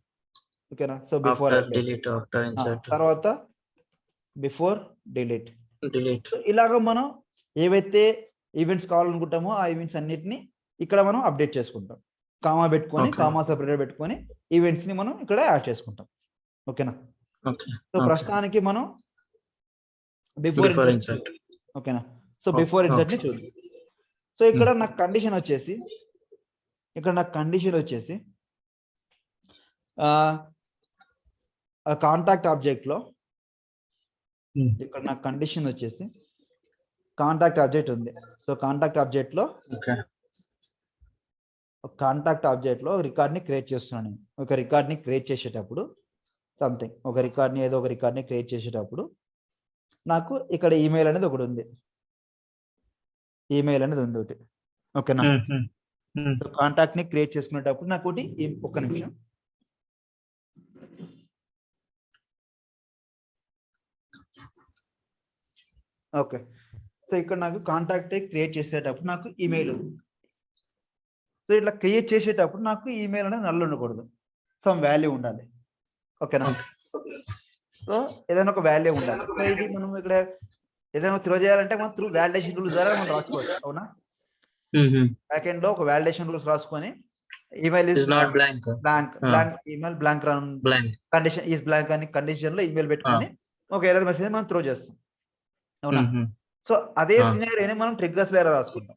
ఓకేనా? So before delete, after insert, తర్వాత బిఫోర్ డిలీట్. ఇలాగ మనం ఏవైతే ఈవెంట్స్ కావాలనుకుంటామో ఆ ఈవెంట్స్ అన్నిటిని ఇక్కడ మనం అప్డేట్ చేసుకుంటాం. కామా పెట్టుకొని కామా సెపరేట్ పెట్టుకొని ఈవెంట్స్ ని మనం ఇక్కడ యాడ్ చేసుకుంటాం. ఓకేనా? సో ప్రస్తుతానికి మనం బిఫోర్ బిఫోర్ ఇన్సర్ట్. ఇన్సర్ట్. ఓకేనా? సో బిఫోర్ ఇన్సర్ట్ ని చూద్దాం. సో ఇక్కడ నాకు కండిషన్ వచ్చేసి కాంటాక్ట్ ఆబ్జెక్ట్ లో ఇక్కడ నాకు కండిషన్ వచ్చేసి కాంటాక్ట్ ఆబ్జెక్ట్ ఉంది. సో కాంటాక్ట్ ఆబ్జెక్ట్ లో రికార్డ్ ని క్రియేట్ చేస్తున్నాను. ఒక రికార్డ్ ని క్రియేట్ చేసేటప్పుడు ఒక రికార్డ్ ని క్రియేట్ చేసేటప్పుడు నాకు ఇక్కడ ఈమెయిల్ అనేది ఒకటి ఉంది. ఒకటి. ఓకేనా? సో కాంటాక్ట్ ని క్రియేట్ చేసుకునేటప్పుడు నాకు ఒకటి ఒక్క నిమిషం. ఓకే. సో ఇక్కడ నాకు కాంటాక్ట్ క్రియేట్ చేసేటప్పుడు నాకు ఈమెయిల్ ఉంది. సో ఇట్లా క్రియేట్ చేసేటప్పుడు నాకు ఈమెయిల్ అనేది నల్ ఉండకూడదు, సమ్ వాల్యూ ఉండాలి. ఓకేనా? సో ఏదైనా ఒక వాల్యూ ఉండాలి. సో ఇది మనం ఇక్కడ ఏదైనా త్రో చేయాలంటే మనం త్రూ వాలిడేషన్ రూల్స్ ద్వారా మనం రాసుకోవచ్చు. అవునా? బ్యాక్ ఎండ్ లో ఒక వాలిడేషన్ రూల్స్ రాసుకొని email is not blank email blank condition is blank అని కండిషన్ లో ఈమెయిల్ పెట్టుకొని ఒక ఎర్రర్ మెసేజ్ మనం త్రో చేస్తాం. అవునా? సో అదే సినారియోని మనం ట్రిగ్గర్స్ లో ఎలా రాసుకుంటాం.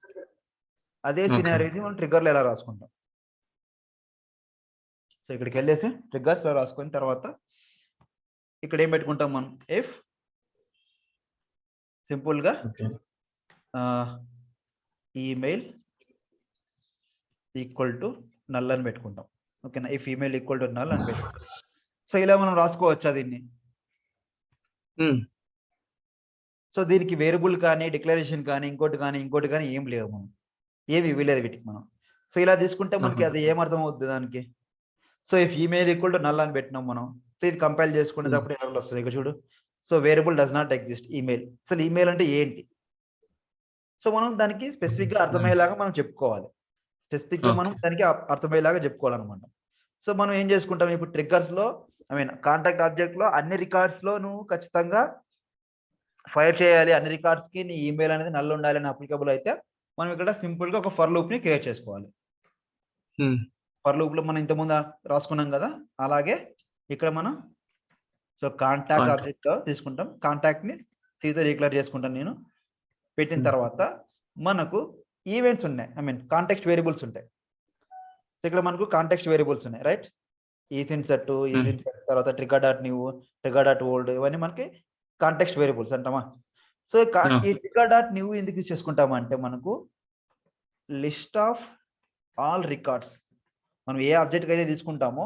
సో ఇక్కడికి వెళ్ళేసి ట్రిగ్గర్స్ లో రాసుకున్న తర్వాత ఇక్కడ ఏం పెట్టుకుంటాం మనం, ఇఫ్ సింపుల్ గా ఈమెయిల్ ఈక్వల్ టు నల్ అని పెట్టుకుంటాం. ఓకేనా? If email equal to null అని పెట్టుకుంటాం. సో ఇలా మనం రాసుకోవచ్చా దీన్ని? సో దీనికి వేరియబుల్ కానీ డిక్లరేషన్ కానీ ఇంకోటి కానీ ఏం లేవు, మనం ఏమి ఇవ్వలేదు వీటికి మనం. సో ఇలా తీసుకుంటే మనకి అది ఏమర్థం అవుతుంది దానికి. So if email equal to null అని పెట్టినాం మనం. సో ఇది కంపైల్ చేసుకునేటప్పుడు ఎర్రర్లు వస్తుంది. ఇక్కడ చూడు, so variable does not exist email. అసలు ఈమెయిల్ అంటే ఏంటి? సో మనం దానికి స్పెసిఫిక్ గా అర్థమయ్యేలాగా మనం చెప్పుకోవాలి. చెప్పుకోవాలన్నమాట. సో మనం ఏం చేసుకుంటాం ఇప్పుడు ట్రిగ్గర్స్ లో, కాంటాక్ట్ ఆబ్జెక్ట్ లో అన్ని రికార్డ్స్ లో నువ్వు ఖచ్చితంగా ఫైర్ చేయాలి. అన్ని రికార్డ్స్ కి నీ ఈమెయిల్ అనేది నల్ ఉండాలి అని అప్లికబుల్ అయితే మనం ఇక్కడ సింపుల్ గా ఒక ఫర్ లూప్ ని క్రియేట్ చేసుకోవాలి. ఫర్ లూప్ లో మనం ఇంతకుముందు రాసుకున్నాం కదా, అలాగే ఇక్కడ మనం సో కాంటాక్ట్ ఆబ్జెక్ట్ తీసుకుంటాం. కాంటాక్ట్ ని సీతో డిక్లేర్ చేసుకుంటాను నేను. పెట్టిన తర్వాత మనకు ఈవెంట్స్ ఉన్నాయి, కాంటెక్స్ట్ వేరియబుల్స్ ఉంటాయి. ఇక్కడ మనకు కాంటెక్స్ట్ వేరియబుల్స్ ఉన్నాయి, రైట్? ఈసిన్సర్ట్ తర్వాత trigger.new, trigger.old ఇవన్నీ మనకి కాంటెక్స్ట్ వేరియబుల్స్ అంటామా. సో ఈ trigger.new ఎందుకు యూజ్ చేసుకుంటాము అంటే మనకు లిస్ట్ ఆఫ్ ఆల్ రికార్డ్స్, మనం ఏ ఆబ్జెక్ట్ అయితే తీసుకుంటామో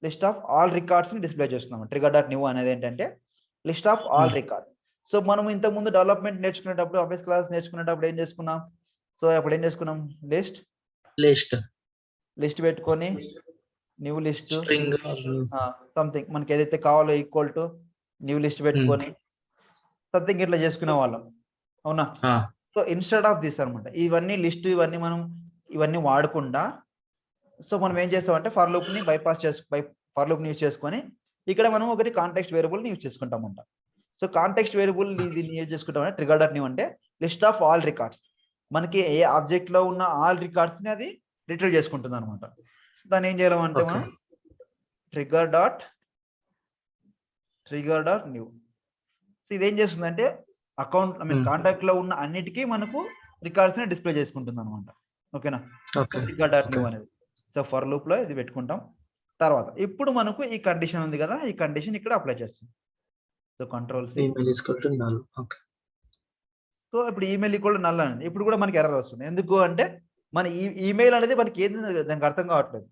లిస్ట్ ఆఫ్ ఆల్ రికార్డ్స్ ని డిస్ప్లే చేస్తున్నాము. trigger.new అనేది ఏంటంటే list of all record. So మనం ఇంతకుముందు డెవలప్మెంట్ నేర్చుకునేటప్పుడు ఆఫీస్ క్లాస్ నేర్చుకునేటప్పుడు ఏం చేసుకున్నాం? సో అప్పుడు ఏం చేసుకున్నాం, లిస్ట్ పెట్టుకొని న్యూ లిస్ట్ సంథింగ్ మనకి ఏదైతే కావాలో ఈక్వల్ టు న్యూ లిస్ట్ పెట్టుకొని సంథింగ్ ఇట్లా చేసుకునే వాళ్ళం. అవునా? సో ఇన్స్టెడ్ ఆఫ్ దిస్ అనమాట, ఇవన్నీ లిస్ట్ ఇవన్నీ వాడకుండా సో మనం ఏం చేస్తామంటే ఫర్ లూప్ ని ఫర్ లూప్ ని యూజ్ చేసుకొని ఇక్కడ మనం ఒకటి కాంటెక్స్ట్ వేరియబుల్ ని యూజ్ చేసుకుంటామంట. సో కాంటెక్స్ట్ వేరియబుల్ దీన్ని యూజ్ చేసుకుంటాం trigger.new అంటే లిస్ట్ ఆఫ్ ఆల్ రికార్డ్స్, మనకి ఏ ఆబ్జెక్ట్ లో ఉన్న ఆల్ రికార్డ్స్ ని అది రిట్రీవ్ చేసుకుంటుంది అనమాట. దాన్ని ఏం చేయాలంటే మనం trigger.new. సో ఇదేం చేస్తుందంటే అకౌంట్ కాంటాక్ట్ లో ఉన్న అన్నిటికీ మనకు రికార్డ్స్ ని డిస్ప్లే చేసుకుంటుంది అనమాట. ఓకేనా? trigger.new అనేది. సో ఫర్ లూప్ లో ఇది పెట్టుకుంటాం. తర్వాత ఇప్పుడు మనకు ఈ కండిషన్ ఉంది కదా, ఈ కండిషన్ ఇక్కడ అప్లై చేస్తాం. So control C. సో ఇప్పుడు ఈమెయిల్ ఈక్వల్ టు నల్ అని ఇప్పుడు కూడా మనకి ఎర్రర్ వస్తుంది. ఎందుకు అంటే మన ఈమెయిల్ అనేది మనకి ఏది దానికి అర్థం కావట్లేదు.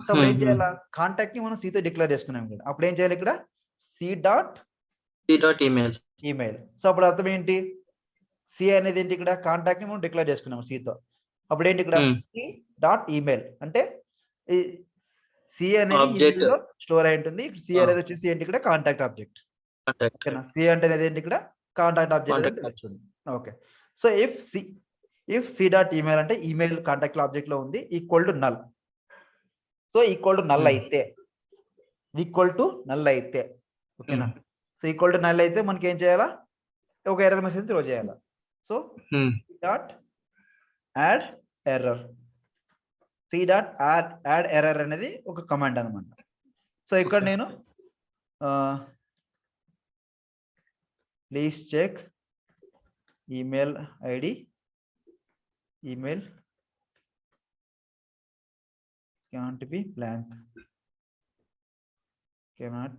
సో అప్పుడు ఏం చేయాలా, కాంటాక్ట్ ని మనం సీతో డిక్లేర్ చేసుకున్నాం కదా, అప్పుడు ఏం చేయాలి ఇక్కడ సి.ఈమెయిల్. సో అప్పుడు అర్థం ఏంటి, సి అనేది ఏంటి, ఇక్కడ కాంటాక్ట్ ని మనం డిక్లేర్ చేసుకున్నాం సీతో. అప్పుడు ఏంటి ఇక్కడ సి.ఈమెయిల్ అంటే సి అనేది స్టోర్ అయి ఉంటుంది. సి అనేది వచ్చేసి ఏంటి ఇక్కడ కాంటాక్ట్ ఆబ్జెక్ట్. సి అంటే ఏంటి ఇక్కడ కాంటాక్ట్ ఆబ్జెక్ట్ వస్తుంది. ఓకే. సో ఇఫ్ సి.ఈమెయిల్ అంటే ఈమెయిల్ కాంటాక్ట్ ఆబ్జెక్ట్ లో ఉంది equal to null. So equal to null అయితే ఓకేనా? సో ఈక్వల్ టు నల్ అయితే మనకి ఏం చేయాలా, ఒక ఎర్రర్ మెసేజ్ త్రో చేయాలా. సో యాడ్ ఎర్రర్ అనేది ఒక కమాండ్ అనమాట. సో ఇక్కడ నేను please check email ID email cannot be blank cannot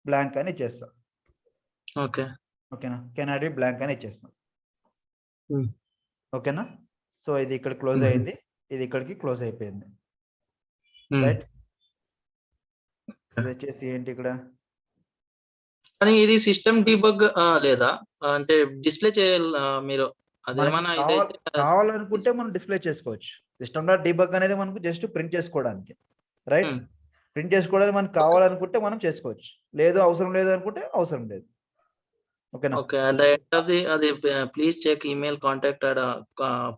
blank అని ఇచ్చేస్తాం. ఓకే ఓకేనా, cannot be blank అని ఇచ్చేస్తాం. ఓకేనా, సో ఇది ఇక్కడ క్లోజ్ అయింది, ఇది ఇక్కడికి క్లోజ్ అయిపోయింది. రైట్, ఇది వచ్చేసి ఏంటి ఇక్కడ, కానీ ఇది సిస్టమ్ డీబగ్ లేదా అంటే డిస్ప్లే చేయాలి మీరు అదేమన్నా ఇదైతే కావాలనుకుంటే మనం డిస్ప్లే చేసుకోవచ్చు. సిస్టమ్ డాట్ డీబగ్ అనేది మనకు జస్ట్ ప్రింట్ చేసుకోవడానికి, రైట్. ప్రింట్ చేసుకోవడానికి మనకు కావాలనుకుంటే మనం చేసుకోవచ్చు, లేదు అవసరం లేదు అనుకుంటే అవసరం లేదు. ఓకేనా, okay. At the end of the అది please check email contact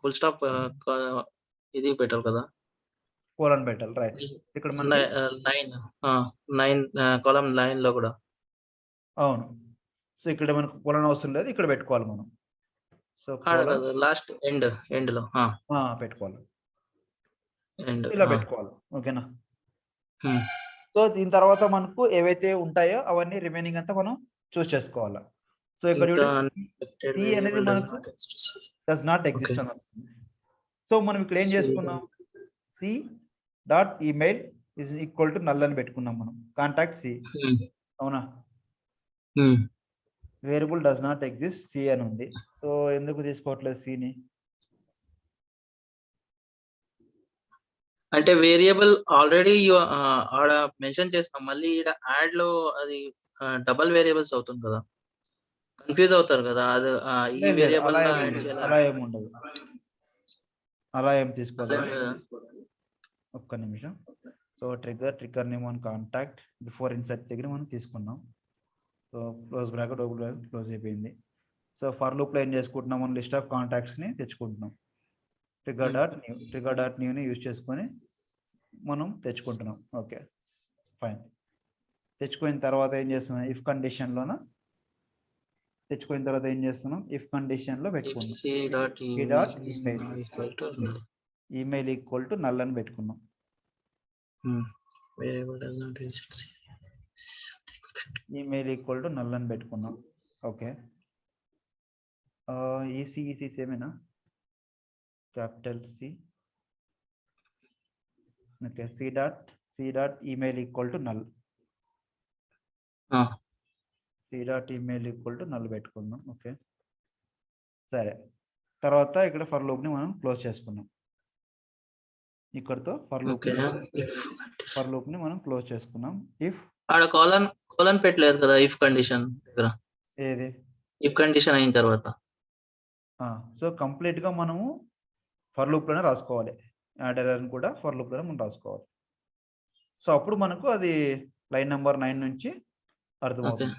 full stop ఇది పెట్టాలి కదా, కోలన్ పెట్టాలి. రైట్, ఇక్కడ మన 9 కాలమ్ 9 లో కూడా. అవును, సో ఇక్కడ మనకు కోలన్ అవసరం లేదు, ఇక్కడ పెట్టుకోవాలి మనం. సో లాస్ట్ ఎండ్ లో పెట్టుకోవాలి, ఎండ్ ఇలా పెట్టుకోవాలి. ఓకేనా, సో దీని తర్వాత మనకు ఏవైతే ఉంటాయో అవన్నీ రిమైనింగ్ అంతా మనం చూస్ చేసుకోవాలి. సో ఇక్కడ సి అనేది మనకు డస్ నాట్ ఎగ్జిస్ట్ అని వస్తుంది. సో మనం ఇక్కడ ఏం చేసుకున్నాం, C dot email is equal to null అని పెట్టుకున్నాం మనం, కాంటాక్ట్ సి. అవునా, variable does not exist C అని ఉంది. సో ఎందుకు తీసుకోవట్లేదు సిని, అంటే వేరియబుల్ ఆల్రెడీ ఆడ మెన్షన్ చేస్తాం, మళ్ళీ ఈడ యాడ్ లో అది డబల్ వేరియబుల్స్ అవుతుంది కదా, కన్ఫ్యూజ్ అవుతారు కదా. అది ఈ వేరియబుల్ అలా ఏమి ఉండదు, అలా ఏం తీసుకోలేదు. ఒక్క నిమిషం. So trigger name on contact before insert దగ్గర మనం తీసుకున్నాం. So close bracket open bracket close అయిపోయింది. సో ఫర్ లూప్ లో ఏం చేసుకుంటున్నాం, మనం లిస్ట్ ఆఫ్ కాంటాక్ట్స్ ని తెచ్చుకుంటున్నాం. ట్రిగ్గర్ డాట్ న్యూని యూజ్ చేసుకొని మనం తెచ్చుకుంటున్నాం. Okay fine. తెచ్చుకున్న తర్వాత ఏం చేస్తున్నాం, ఇఫ్ కండిషన్ లోన తెచ్చుకున్న తర్వాత ఏం చేస్తున్నాం, ఇఫ్ కండిషన్ లో పెట్టుకున్నాం ఈమెయిల్ ఈక్వల్ టు నల్ అని పెట్టుకున్నాం. ఈమెయిల్ ఈక్వల్ టు నల్ అని పెట్టుకున్నాం. ఓకే, ఈసీ సేమేనా, capital C. Okay, C dot email equal to null, C dot email equal to null పెట్టుకుందాం. ఓకే సరే, తర్వాత ఇక్కడ ఫర్ లూప్ ని మనం క్లోజ్ చేసుకున్నాం. ఇక్కడతో ఫర్ లూప్ ని మనం క్లోజ్ చేసుకున్నాం. ఇఫ్ ఆడ కాలన్ పెట్టలేదు కదా ఇఫ్ కండిషన్ దగ్గర, ఏది ఇఫ్ కండిషన్ అయిన తర్వాత. సో కంప్లీట్ గా మనము ఫర్ లూప్ లోనే రాసుకోవాలి, యాడ్ ఎర్రర్ కూడా ఫర్ లూప్ లోనే మనం రాసుకోవాలి. సో అప్పుడు మనకు అది లైన్ నెంబర్ 9 నుంచి అర్థమవుతుంది.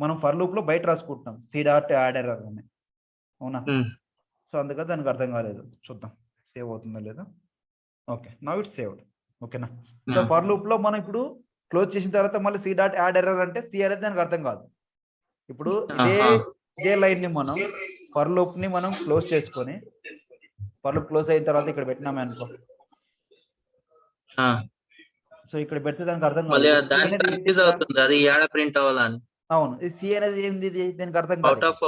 మనం ఫర్ లూప్ లో బయట రాసుకుంటున్నాం సి డాట్ యాడ్ ఎర్రర్ అని, అవునా. సో అందుకని దానికి అర్థం కాలేదు, చూద్దాం సేవ్ అవుతుందా లేదా. Okay, now it's saved. ఓకేనా, సో ఫర్ లూప్ లో మనం ఇప్పుడు క్లోజ్ చేసిన తర్వాత మళ్ళీ సి డాట్ యాడ్ ఎర్రర్ అంటే సి అనేది దానికి అర్థం కాదు. ఇప్పుడు ఇదే లైన్ ని మనం ఫర్ లూప్ ని మనం క్లోజ్ చేసుకొని, ఫర్ లూప్ క్లోజ్ అయిన తర్వాత ఇక్కడ పెట్టినామే అనుకో, సో ఇక్కడ పెడితే దానికి అర్థం కాదు, అది యాడ ప్రింట్ అవ్వాలని. అవును, సి అనేది ఏంది దీనికి అర్థం కాదు, అవుట్ ఆఫ్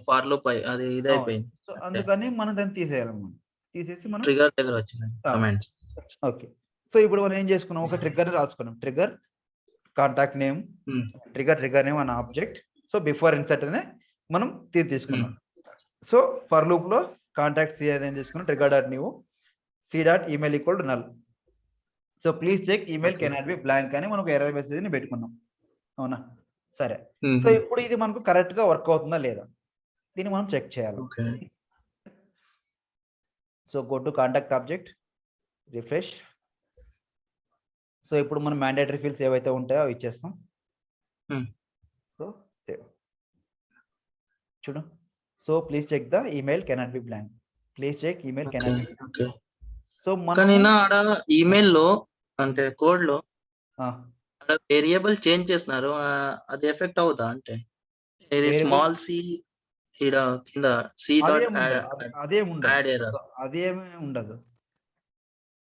ఫర్ లూప్ అది ఇదైపోయింది. సో అందుకని మనం దాన్ని తీసేయాలన్నమాట. తీసేసి మనం ట్రిగ్గర్ దగ్గర వచ్చింది కమాండ్స్. ఓకే, సో ఇప్పుడు మనం ఏం చేసుకున్నాం, ఒక ట్రిగ్గర్ రాసుకున్నాం. Trigger contact name, trigger name అనే ఆబ్జెక్ట్. సో బిఫోర్ ఇన్సర్ట్ అనే మనం తీసుకున్నాం. సో ఫర్ లూప్ లో కాంటాక్ట్ సి అనేది తీసుకున్నాం, trigger dot new C dot email equal to null. So please check email cannot be blank అని మనకు ఎర్రర్ మెసేజ్ ని పెట్టుకున్నాం, అవునా. సరే, సో ఇప్పుడు ఇది మనకు కరెక్ట్ గా వర్క్ అవుతుందా లేదా దీన్ని మనం చెక్ చేయాలి. So go to contact object, refresh. So ఇప్పుడు మనం మ్యాండేటరీ ఫీల్డ్స్ ఏవైతే ఉంటాయో అవి ఇచ్చేస్తాం. సో చూడు, so please check the email cannot be blank, please check email cannot be blank. So మనం ఆడ ఈమెయిల్ లో అంటే కోడ్ లో వేరియబుల్ చేంజ్ చేస్తున్నారు, అది ఎఫెక్ట్ అవుతా అంటే ఇది స్మాల్ సి ఇక్కడ కింద సి డాట్ అదేమి ఉండదు.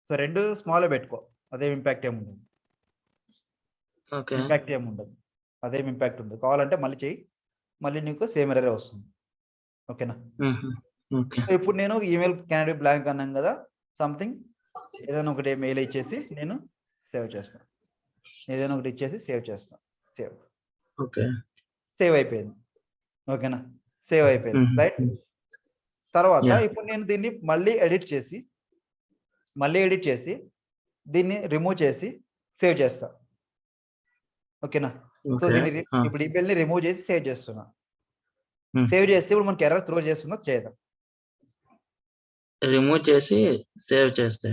సో రెండు స్మాల్ పెట్టుకో, అదే ఇంపాక్ట్ ఏమి ఉండదు. ఇంపాక్ట్ ఏమి ఉండదు, అదేం ఇంపాక్ట్ ఉంది. కావాలంటే మళ్ళీ చెయ్యి, మళ్ళీ నీకు సేమ్ ఎర్రర్ వస్తుంది. ఓకేనా? సో ఇప్పుడు నేను ఈమెయిల్ క్యాన్ బి బ్లాంక్ అన్నాం కదా, సంథింగ్ ఏదైనా ఒకటి మెయిల్ ఇచ్చేసి నేను సేవ్ చేస్తాను. ఏదైనా ఒకటి ఇచ్చేసి సేవ్ చేస్తాను. సేవ్ అయిపోయింది. ఓకేనా? సేవ్ అయిపోయింది, రైట్? తర్వాత ఇప్పుడు నేను దీన్ని మళ్ళీ ఎడిట్ చేసి దీన్ని రిమూవ్ చేసి సేవ్ చేస్తా. ఓకేనా? సో దీన్ని ఇప్పుడు ఈమెయిల్ ని రిమూవ్ చేసి సేవ్ చేస్తున్నా. సేవ్ చేస్తే ఇప్పుడు మనకి ఎర్రర్ త్రో చేస్తుందో చేయదా? రిమూవ్ చేసి సేవ్ చేస్తే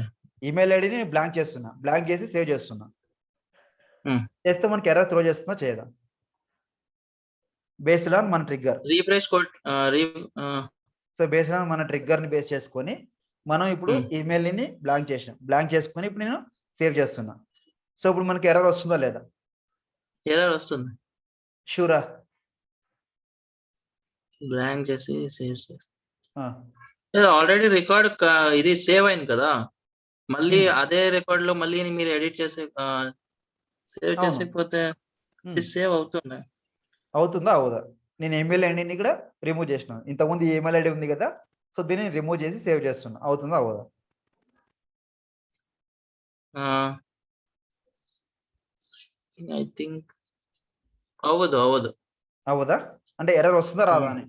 ఈమెయిల్ ఐడిని బ్లాంక్ చేస్తున్నా, బ్లాంక్ చేసి సేవ్ చేస్తున్నా. చేస్తే మనకి ఎర్రర్ త్రో చేస్తుందో చేయదా? బేస్డ్ ఆన్ మన trigger. Refresh code so based on మన ట్రిగ్గర్ ని బేస్ చేసుకొని మనం ఇప్పుడు ఈమెయిల్ ని బ్లాంక్ చేసుకొని ఇప్పుడు నేను సేవ్ చేస్తున్నా. సో ఇప్పుడు మనకి ఎర్రర్ వస్తుందా లేదా? ఎర్రర్ వస్తుంది. షూరా? బ్లాంక్ చేసి సేవ్ చేస్తా. ఆల్రెడీ రికార్డ్ ఇది సేవ్ అయింది కదా, మళ్ళీ అదే రికార్డ్ లో మళ్ళీ మీరు ఎడిట్ చేసి సేవ్ చేసిపోతే సేవ్ అవుతుందా అవుదా? నేను ఈమెయిల్ ఐడిని కూడా రిమూవ్ చేసిన. ఇంతకుముందు ఈమెయిల్ ఐడి ఉంది కదా, సో దీన్ని రిమూవ్ చేసి సేవ్ చేస్తున్నా. అవుతుందా అవదా? I think అవదా? అంటే ఎర్రర్ వస్తుందా రాదా అని?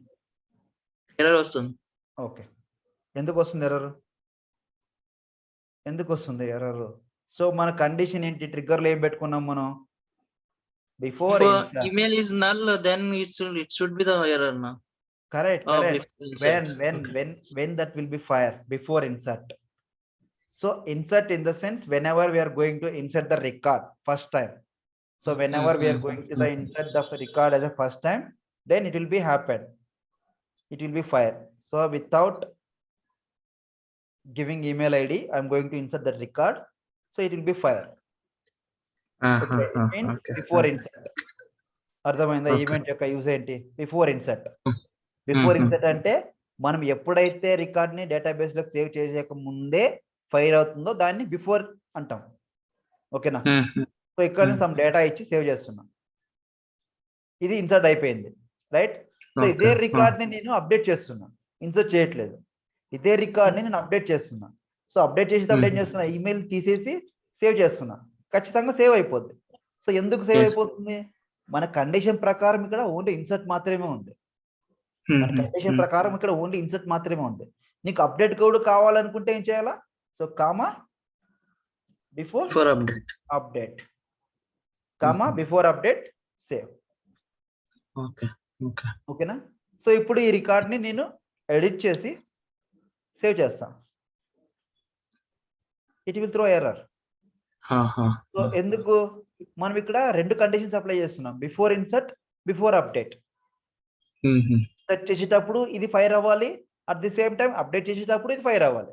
ఎర్రర్ వస్తుంది. ఓకే, ఎందుకు వస్తుంది ఎర్రర్? సో మన కండిషన్ ఏంటి? ట్రిగ్గర్లో ఏం పెట్టుకున్నాం మనం? Before email is null, then it should be the error now. Correct. When that will be fire? Before insert. So insert in the sense whenever we are going to insert the record first time. So whenever we are going to insert the record as a first time, then it will be happen. It will be fire. So without giving email ID, I'm going to insert the record. So it will be fire. Before insert. అర్థమైందా? Event యొక్క use ఏంటి? Before insert అంటే మనం ఎప్పుడైతే record ని database లో save చేసేక ముందే fire అవుతుందో దాన్ని బిఫోర్ అంటాం. ఓకేనా? సో ఇక్కడ సమ్ డేటా ఇచ్చి సేవ్ చేస్తున్నాం. ఇది ఇన్సర్ట్ అయిపోయింది, రైట్? సో ఇదే రికార్డ్ ని నేను అప్డేట్ చేస్తున్నా, ఇన్సర్ట్ చేయట్లేదు. ఇదే రికార్డ్ ని నేను అప్డేట్ చేస్తున్నా. సో అప్డేట్ చేసేటప్పుడు ఏం చేస్తున్నా? ఈమెయిల్ తీసేసి సేవ్ చేస్తున్నా. ఖచ్చితంగా సేవ్ అయిపోద్ది. సో ఎందుకు సేవ్ అయిపోతుంది? మన కండిషన్ ప్రకారం ఇక్కడ ఓన్లీ ఇన్సర్ట్ మాత్రమే ఉంది. నీకు అప్డేట్ కోడ్ కావాలనుకుంటే ఏం చేయాలా? So comma before update, before update save. ఓకేనా? సో ఇప్పుడు ఈ రికార్డ్ ని నేను ఎడిట్ చేసి సేవ్ చేస్తాను. It will throw error. So ఎందుకు? మనం ఇక్కడ రెండు కండిషన్స్ అప్లై చేస్తున్నాం, before insert, before update. Set చేసేటప్పుడు ఇది ఫైర్ అవ్వాలి, at the same time update చేసేటప్పుడు ఇది ఫైర్ అవ్వాలి.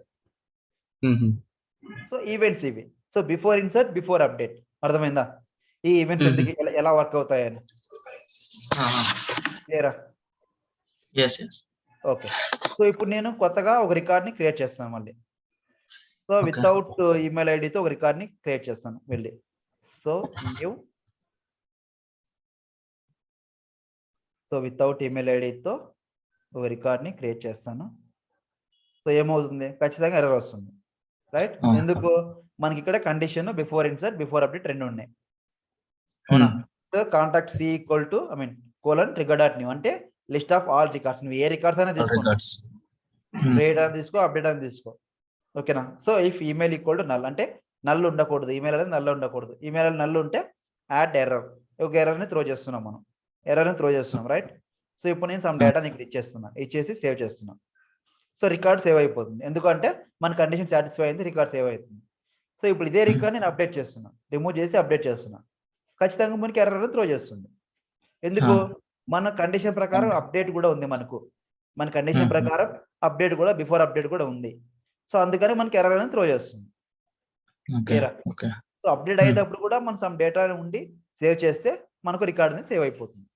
సో ఈవెంట్స్ ఇవి. So before insert, before update. అర్థమైందా? ఈ ఈవెంట్స్ ఎలా వర్క్ అవుతాయని? క్లియరా? ఓకే. సో ఇప్పుడు నేను కొత్తగా ఒక రికార్డ్ ని క్రియేట్ చేస్తాను మళ్ళీ. సో వితౌట్ ఈమెయిల్ ఐడితో ఒక రికార్డ్ ని క్రియేట్ చేస్తాను వెళ్ళి. So new, so without email ఐడితో ఒక రికార్డ్ ని క్రియేట్ చేస్తాను. సో ఏమవుతుంది? ఖచ్చితంగా ఎర్రర్ వస్తుంది, రైట్? ఎందుకు? మనకి ఇక్కడ condition before insert, before update రెండు ఉన్నాయి. అవునా? So contact C equal to trigger dot new అంటే లిస్ట్ ఆఫ్ ఆల్ రికార్డ్స్. నువ్వు ఏ రికార్డ్స్ అయినా తీసుకో, క్రియేట్ అని తీసుకో, అప్డేట్ అని తీసుకో. ఓకేనా? So if email equal to null అంటే నల్ ఉండకూడదు, ఈమెయిల్ అనేది నల్ ఉండకూడదు. ఈమెయిల్ అనేది నల్ ఉంటే యాడ్ ఎర్రర్, ఒక ఎర్రర్ని త్రో చేస్తున్నాం మనం, రైట్? సో ఇప్పుడు నేను సమ్ డేటాని ఇక్కడ ఇచ్చేసి సేవ్ చేస్తున్నా. సో రికార్డ్ సేవ్ అయిపోతుంది. ఎందుకంటే మన కండిషన్ సాటిస్ఫై అయింది, రికార్డ్ సేవ్ అవుతుంది. సో ఇప్పుడు ఇదే రికార్డ్ నేను అప్డేట్ చేస్తున్నా, రిమూవ్ చేసి అప్డేట్ చేస్తున్నా. ఖచ్చితంగా మనకి ఎర్రర్ త్రో చేస్తుంది. ఎందుకు? మన కండిషన్ ప్రకారం అప్డేట్ కూడా ఉంది మనకు. మన కండిషన్ ప్రకారం అప్డేట్ కూడా, బిఫోర్ అప్డేట్ కూడా ఉంది. సో అందుకని మనకి ఎర్రర్ అనేది త్రో చేస్తుంది. సో అప్డేట్ అయ్యేటప్పుడు కూడా మనం సమ్ డేటా ఉండి సేవ్ చేస్తే మనకు రికార్డ్ అనేది సేవ్ అయిపోతుంది.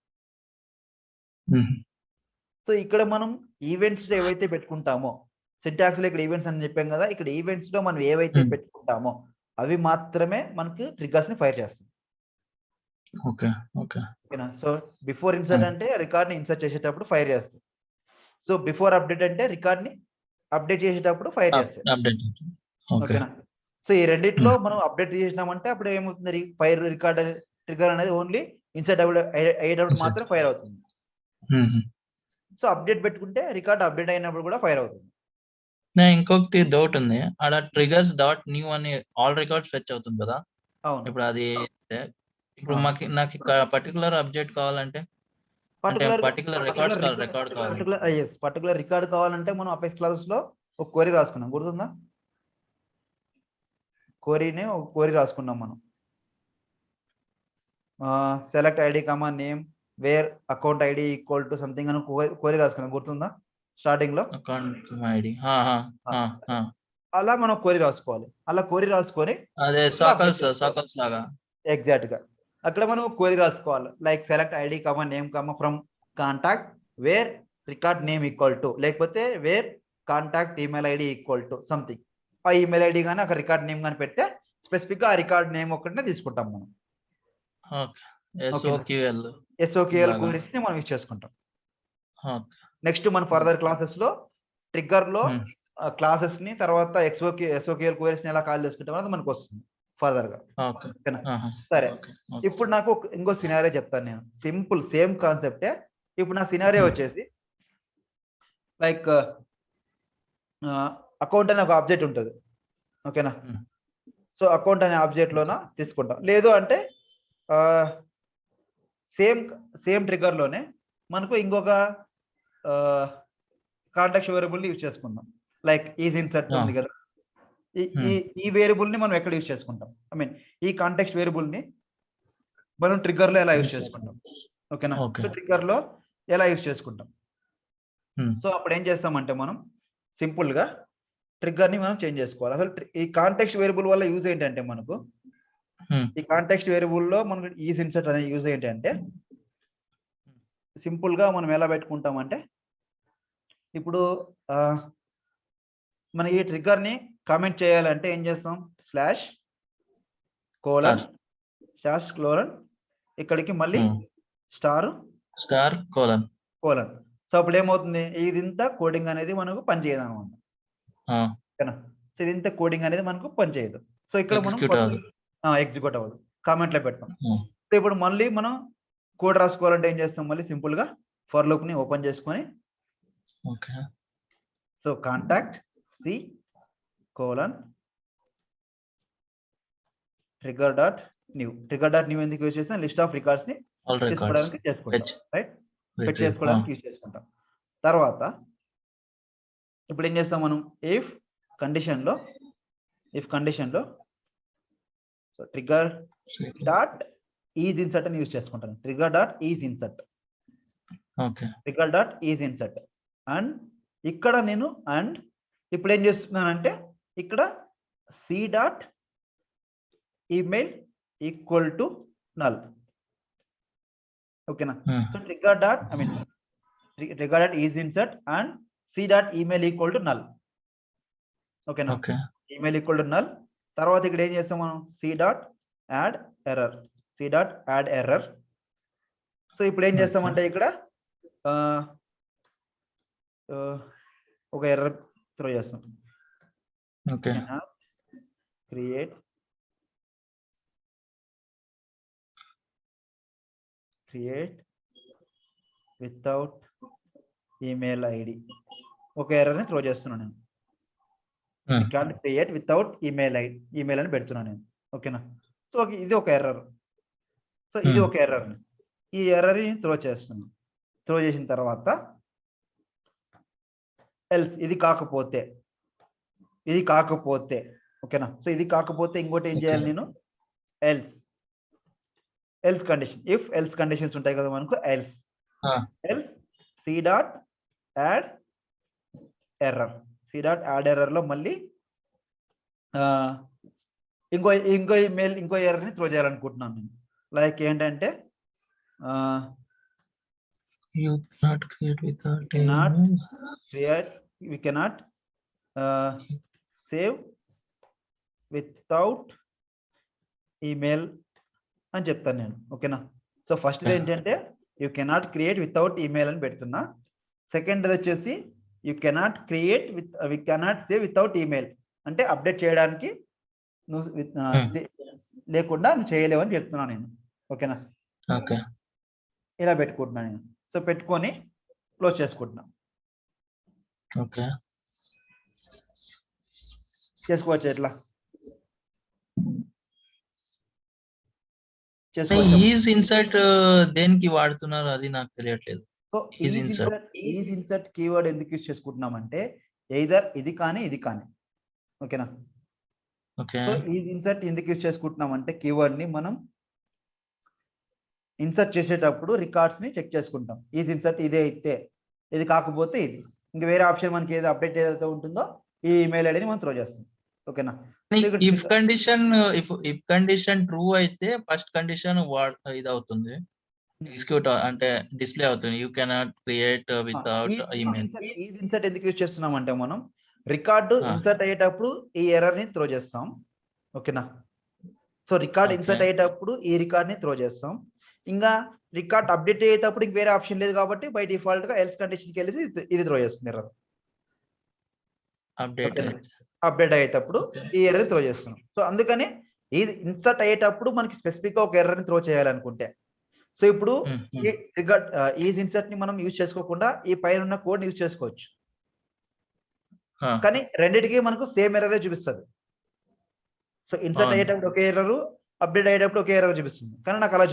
సో ఇక్కడ మనం ఈవెంట్స్ లో ఏవైతే పెట్టుకుంటామో, సింటాక్స్ లో ఇక్కడ ఈవెంట్స్ అని చెప్పాం కదా, ఇక్కడ ఈవెంట్స్ లో మనం ఏవైతే పెట్టుకుంటామో అవి మాత్రమే మనకు ట్రిగ్గర్స్ ని ఫైర్ చేస్తాయి. ఓకే. ఓకే. ఓకేనా. సో బిఫోర్ ఇన్సర్ట్ అంటే రికార్డ్ ని ఇన్సర్ట్ చేసేటప్పుడు ఫైర్ చేస్తుంది. సో బిఫోర్ అప్డేట్ అంటే రికార్డ్ ని అప్డేట్ చేసేటప్పుడు ఫైర్ చేస్తుంది. అప్డేట్. ఓకే. ఓకేనా. సో ఈ రెండిట్లో మనం అప్డేట్ చేసినామంటే అప్పుడు ఏమవుతుంది, ఫైర్ రికార్డ్ ట్రిగ్గర్ అనేది ఓన్లీ ఇన్సర్ట్ అయ్యేటప్పుడు మాత్రం ఫైర్ అవుతుంది. సో అప్డేట్ పెట్టుకుంటే రికార్డ్ అప్డేట్ అయినప్పుడు కూడా ఫైర్ అవుతుంది. ఇంకొకటి డౌట్ ఉంది. ఆడ ట్రిగర్స్ డాట్ న్యూ అని ఆల్ రికార్డ్స్ ఫెచ్ అవుతుంది కదా. అవును. ఇప్పుడు అది ఇప్పుడు నాకు పర్టికులర్ అప్డేట్ కావాలంటే పర్టికులర్ పర్టికులర్ రికార్డ్ కావాలంటే మనం అపెక్స్ క్లాసెస్ లో ఒక క్వరీ రాసుకున్నాం, గుర్తుందా? క్వరీ రాసుకున్నాం మనం. Select ID comma name wear account ID equal to something అని క్వరీ రాసుకున్నాం, గుర్తుందా? స్టార్టింగ్ లో అకౌంట్ ఐడి అలా మనం క్వరీ రాసుకోవాలి. అలా క్వరీ రాసుకొని అదే సర్కిల్స్ లాగా ఎగ్జాక్ట్ గా అక్కడ మనం క్వరీ రాసుకోవాలి. Like select ID comma name comma from contact where record name equal to, లేకపోతే where contact email ID equal to something. ఆ ఈమెయిల్ ఐడి కానీ అక్కడ రికార్డ్ నేమ్ కానీ పెడితే స్పెసిఫిక్ గా ఆ రికార్డ్ నేమ్ ఒకటినే తీసుకుంటాం మనం. SOQL క్వరీస్ ని మనం యూజ్ చేసుకుంటాం. నెక్స్ట్ మన ఫర్దర్ క్లాసెస్ లో ట్రిగ్గర్ లో క్లాసెస్ ని తర్వాత SOQL క్వరీస్ ని ఎలా కాల్ చేసుకుంటాం అనేది మనకు వస్తుంది ఫర్దర్ గా. సరే, ఇప్పుడు నాకు ఇంకో సినారియో చెప్తాను నేను. సింపుల్ సేమ్ కాన్సెప్టే. ఇప్పుడు నా సినారియో వచ్చేసి లైక్ అకౌంట్ అనే ఒక ఆబ్జెక్ట్ ఉంటుంది, ఓకేనా. సో అకౌంట్ అనే ఆబ్జెక్ట్ లోన తీసుకుంటాం. లేదు అంటే సేమ్ ట్రిగ్గర్ లోనే మనకు ఇంకొక కాంటాక్ట్ వేరియబుల్ ని యూజ్ చేసుకుందాం. లైక్ ఈజ్ ఇన్సర్ట్ ఉంది కదా, ఈ వేరియబుల్ ని మనం ఎక్కడ యూజ్ చేసుకుంటాం, ఐ మీన్ ఈ కాంటెక్స్ట్ వేరియబుల్ ని మనం ట్రిగ్గర్ లో ఎలా యూజ్ చేసుకుంటాం, ఓకేనా. సో ట్రిగ్గర్ లో ఎలా యూజ్ చేసుకుంటాం. సో అప్పుడు ఏం చేస్తామంటే మనం సింపుల్ గా ట్రిగ్గర్ ని మనం చేంజ్ చేసుకోవాలి. అసలు ఈ కాంటెక్స్ట్ వేరియబుల్ వల్ల యూజ్ ఏంటంటే మనకు ఈ కాంటెక్స్ట్ వేరియబుల్ లో మనకు ఈజ్ ఇన్సర్ట్ అనే యూజ్ ఏంటంటే సింపుల్ గా మనం ఎలా పెట్టుకుంటామంటే ఇప్పుడు మన ఈ ట్రిగ్గర్ ని కామెంట్ చేయాలంటే ఏం చేస్తాం, స్లాష్ కోలన్ ఇక్కడికి మళ్ళీ స్టార్ కోలన్. సో అప్పుడు ఏమవుతుంది, ఇదింతా కోడింగ్ అనేది మనకు పనిచేయదు అనమాట, ఓకేనా. సో ఇదింతా కోడింగ్ అనేది మనకు పనిచేయదు. సో ఇక్కడ మనం ఎగ్జిక్యూట్ అవ్వదు, కామెంట్లో పెడతాం. సో ఇప్పుడు మళ్ళీ మనం కోడ్ రాసుకోవాలంటే ఏం చేస్తాం, మళ్ళీ సింపుల్ గా ఫర్ లూప్ ని ఓపెన్ చేసుకొని so contact C colon trigger dot new ఎందుకు యూజ్ చేస్తాం, లిస్ట్ ఆఫ్ రికార్డ్స్ ని తీసుకోవడానికి చేసుకుంటాం, రైట్. ఫెచ్ చేసుకోవడానికి యూజ్ చేసుకుంటాం. తర్వాత ఇప్పుడు ఏం చేస్తాం మనం, ఇఫ్ కండిషన్ లో so trigger dot is insert అని యూజ్ చేసుకుంటాను. Trigger dot is insert and ఇక్కడ నేను ఇప్పుడు ఏం చేస్తున్నానంటే ఇక్కడ C dot email equal to null, ఓకేనా. So trigger dot is insert and C dot email equal to null, ఓకేనా. Email equal to null. తర్వాత ఇక్కడ ఏం చేస్తాం మనం, C dot add error. So ఇప్పుడు ఏం చేస్తామంటే ఇక్కడ ఒక ఎర్రర్ త్రో చేస్తాం, క్రియేట్ వితౌట్ ఈమెయిల్ ఐడి. ఒక ఎర్రర్ ని త్రో చేస్తున్నాను నేను, క్రియేట్ వితౌట్ ఈమెయిల్ అని పెడుతున్నాను నేను, ఓకేనా. సో ఇది ఒక ఎర్రర్. సో ఇది ఒక ఎర్రర్, ఈ ఎర్రర్ ని త్రో చేస్తున్నాను. త్రో చేసిన తర్వాత ఎల్స్ ఇది కాకపోతే, ఓకేనా. సో ఇది కాకపోతే ఇంకోటి ఏం చేయాలి నేను, else condition. If else conditions ఉంటాయి కదా మనకు, else C dot add error లో మళ్ళీ ఇంకో ఎర్రర్ ని త్రో చేయాలనుకుంటున్నాను నేను. లైక్ ఏంటంటే we cannot save without email అని చెప్తాను నేను. ఓకేనా? సో ఫస్ట్ది ఏంటంటే you cannot create without email అని పెడుతున్నా. సెకండ్ది వచ్చేసి you cannot create we cannot save without email, అంటే అప్డేట్ చేయడానికి నువ్వు లేకుండా నువ్వు చేయలేవు అని చెప్తున్నా నేను. ఓకేనా? ఓకే. ఇలా పెట్టుకుంటున్నా నేను. సో పెట్టుకొని క్లోజ్ చేసుకుంటున్నా. ఓకే. చేసుకోవచ్చు ఎట్లా ఈజ్ ఇన్సర్ట్ దేనికి వాడుతున్నారు అది నాకు తెలియట్లేదు. సో ఈజ్ ఇన్సర్ట్ కీవర్డ్ ఎందుకు యూజ్ చేసుకుంటున్నామంటే ఎయిదర్ ఇది కానీ ఇది కానీ. ఓకేనా? ఓకే. సో ఈజ్ ఇన్సర్ట్ ఎందుకు యూజ్ చేసుకుంటున్నామంటే కీవర్డ్ ని మనం ఇన్సర్ట్ చేసేటప్పుడు రికార్డ్స్ ని చెక్ చేసుకుంటాం. ఈజ్ ఇన్సర్ట్ ఇదే అయితే, ఇది కాకపోతే ఇది, ఇంకా వేరే ఆప్షన్ మనకి ఏదో అప్డేట్ ఏదైతే ఉంటుందో ఈ ఈమెయిల్ ఐడిని మనం త్రో చేస్తాం. ఓకేనా? ఇఫ్ కండిషన్ ట్రూ అయితే ఫస్ట్ కండిషన్ ఇది అవుతుంది, ఎగ్జిక్యూట్ అంటే డిస్ప్లే అవుతుంది. You cannot create without email. Is insert ఎందుకు యూజ్ చేస్తున్నాం అంటే మనం రికార్డు ఇన్సర్ట్ అయ్యేటప్పుడు ఈ ఎర్రర్ ని త్రో చేస్తాం. ఓకేనా? సో రికార్డ్ ఇన్సర్ట్ అయ్యేటప్పుడు ఈ రికార్డ్ ని త్రో చేస్తాం. ఇంకా రికార్డ్ అప్డేట్ అయ్యేటప్పుడు ఇంక వేరే ఆప్షన్ లేదు కాబట్టి బై డిఫాల్ట్ గా ఎల్స్ కండిషన్కి వెళ్ళి ఇది త్రో చేస్తుంది ఎర్రర్. అప్డేట్ అయ్యేటప్పుడు ఈ ఎర్రర్ త్రో చేస్తున్నాం. సో అందుకని ఇది ఇన్సర్ట్ అయ్యేటప్పుడు మనకి స్పెసిఫిక్ గా ఒక ఎర్రర్ ని త్రో చేయాలనుకుంటే, సో ఇప్పుడు రికార్డ్ ఈజ్ ఇన్సర్ట్ ని మనం యూజ్ చేసుకోకుండా ఈ పైన ఉన్న కోడ్ యూజ్ చేసుకోవచ్చు. కానీ రెండిటికి మనకు సేమ్ ఎర్రర్ చూపిస్తుంది. సో ఇన్సర్ట్ అయ్యేటప్పుడు ఒకే ఎర్రర్, అప్డేట్ అయ్యేటప్పుడు ఒకే ఎర్రర్ చూపిస్తుంది. కానీ నాకు అలా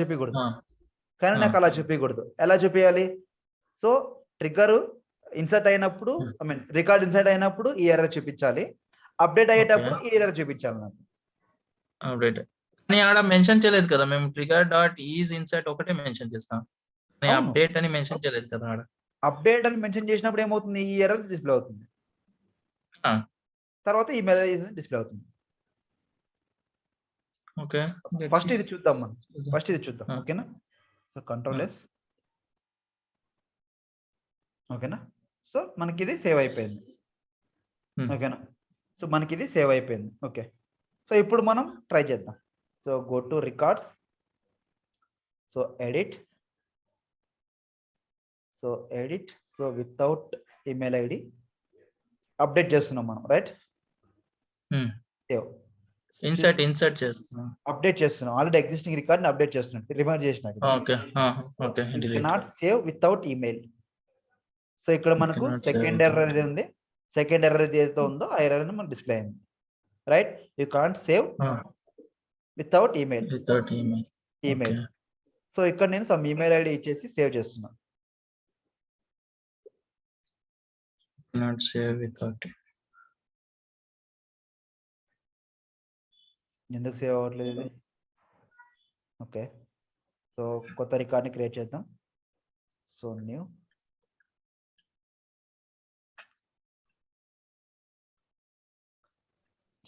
చూపించకూడదు. ఎలా చూపించాలి? సో ట్రిగ్గర్ ఇన్సర్ట్ అయినప్పుడు, ఐ మీన్ రికార్డ్ ఇన్సర్ట్ అయినప్పుడు ఈ ఎర్రర్ చూపించాలి, అప్డేట్ అయ్యేటప్పుడు ఈ ఎర్రర్ చూపించాలి నాకు. అప్డేట్ కానీ ఆడ మెన్షన్ చేయలేదు కదా, మేము ట్రిగ్గర్ డాట్ ఈజ్ ఇన్సర్ట్ ఒకటే మెన్షన్ చేస్తాం, అప్డేట్ అని మెన్షన్ చేయలేదు కదా. ఆడ అప్డేట్ అని మెన్షన్ చేసినప్పుడు ఏమవుతుంది? ఈ ఎర్రర్ డిస్ప్లే అవుతుంది, తర్వాత ఈ మెసేజ్ డిస్ప్లే అవుతుంది. ఓకే. ఫస్ట్ ఇది చూద్దాం మనం. ఓకేనా? So control yes. ఓకేనా? సో మనకి ఇది సేవ్ అయిపోయింది. ఓకేనా? సో మనకి ఇది సేవ్ అయిపోయింది. ఓకే. సో ఇప్పుడు మనం ట్రై చేద్దాం. So go to records, so edit, so without email ID update చేస్తున్నాం మనం, రైట్? సేవ్ ఇన్సర్ట్ చేస్తున్నాం, అప్డేట్ చేస్తున్నాం. ఆల్రెడీ ఎగ్జిస్టింగ్ రికార్డ్ ని అప్డేట్ చేస్తున్నాం, రిమైండ్ చేసినట్టు. Okay. Cannot save without email. So ఇక్కడ మనకు సెకండ్ ఎర్రర్ అనేది ఉంది. సెకండ్ ఎర్రర్ ఏదైతే ఉందో ఆ ఎర్రర్ ని మనకు డిస్ప్లే అయింది, right? You can't save without email. So ఇక్కడ నేను సమ్ ఈమెయిల్ ఐడి ఇచ్చేసి సేవ్ చేస్తున్నా. ఎందుకు సేవ్ అవ్వట్లేదు ఇది? ఓకే. సో కొత్త రికార్డ్ ని క్రియేట్ చేద్దాం. So new,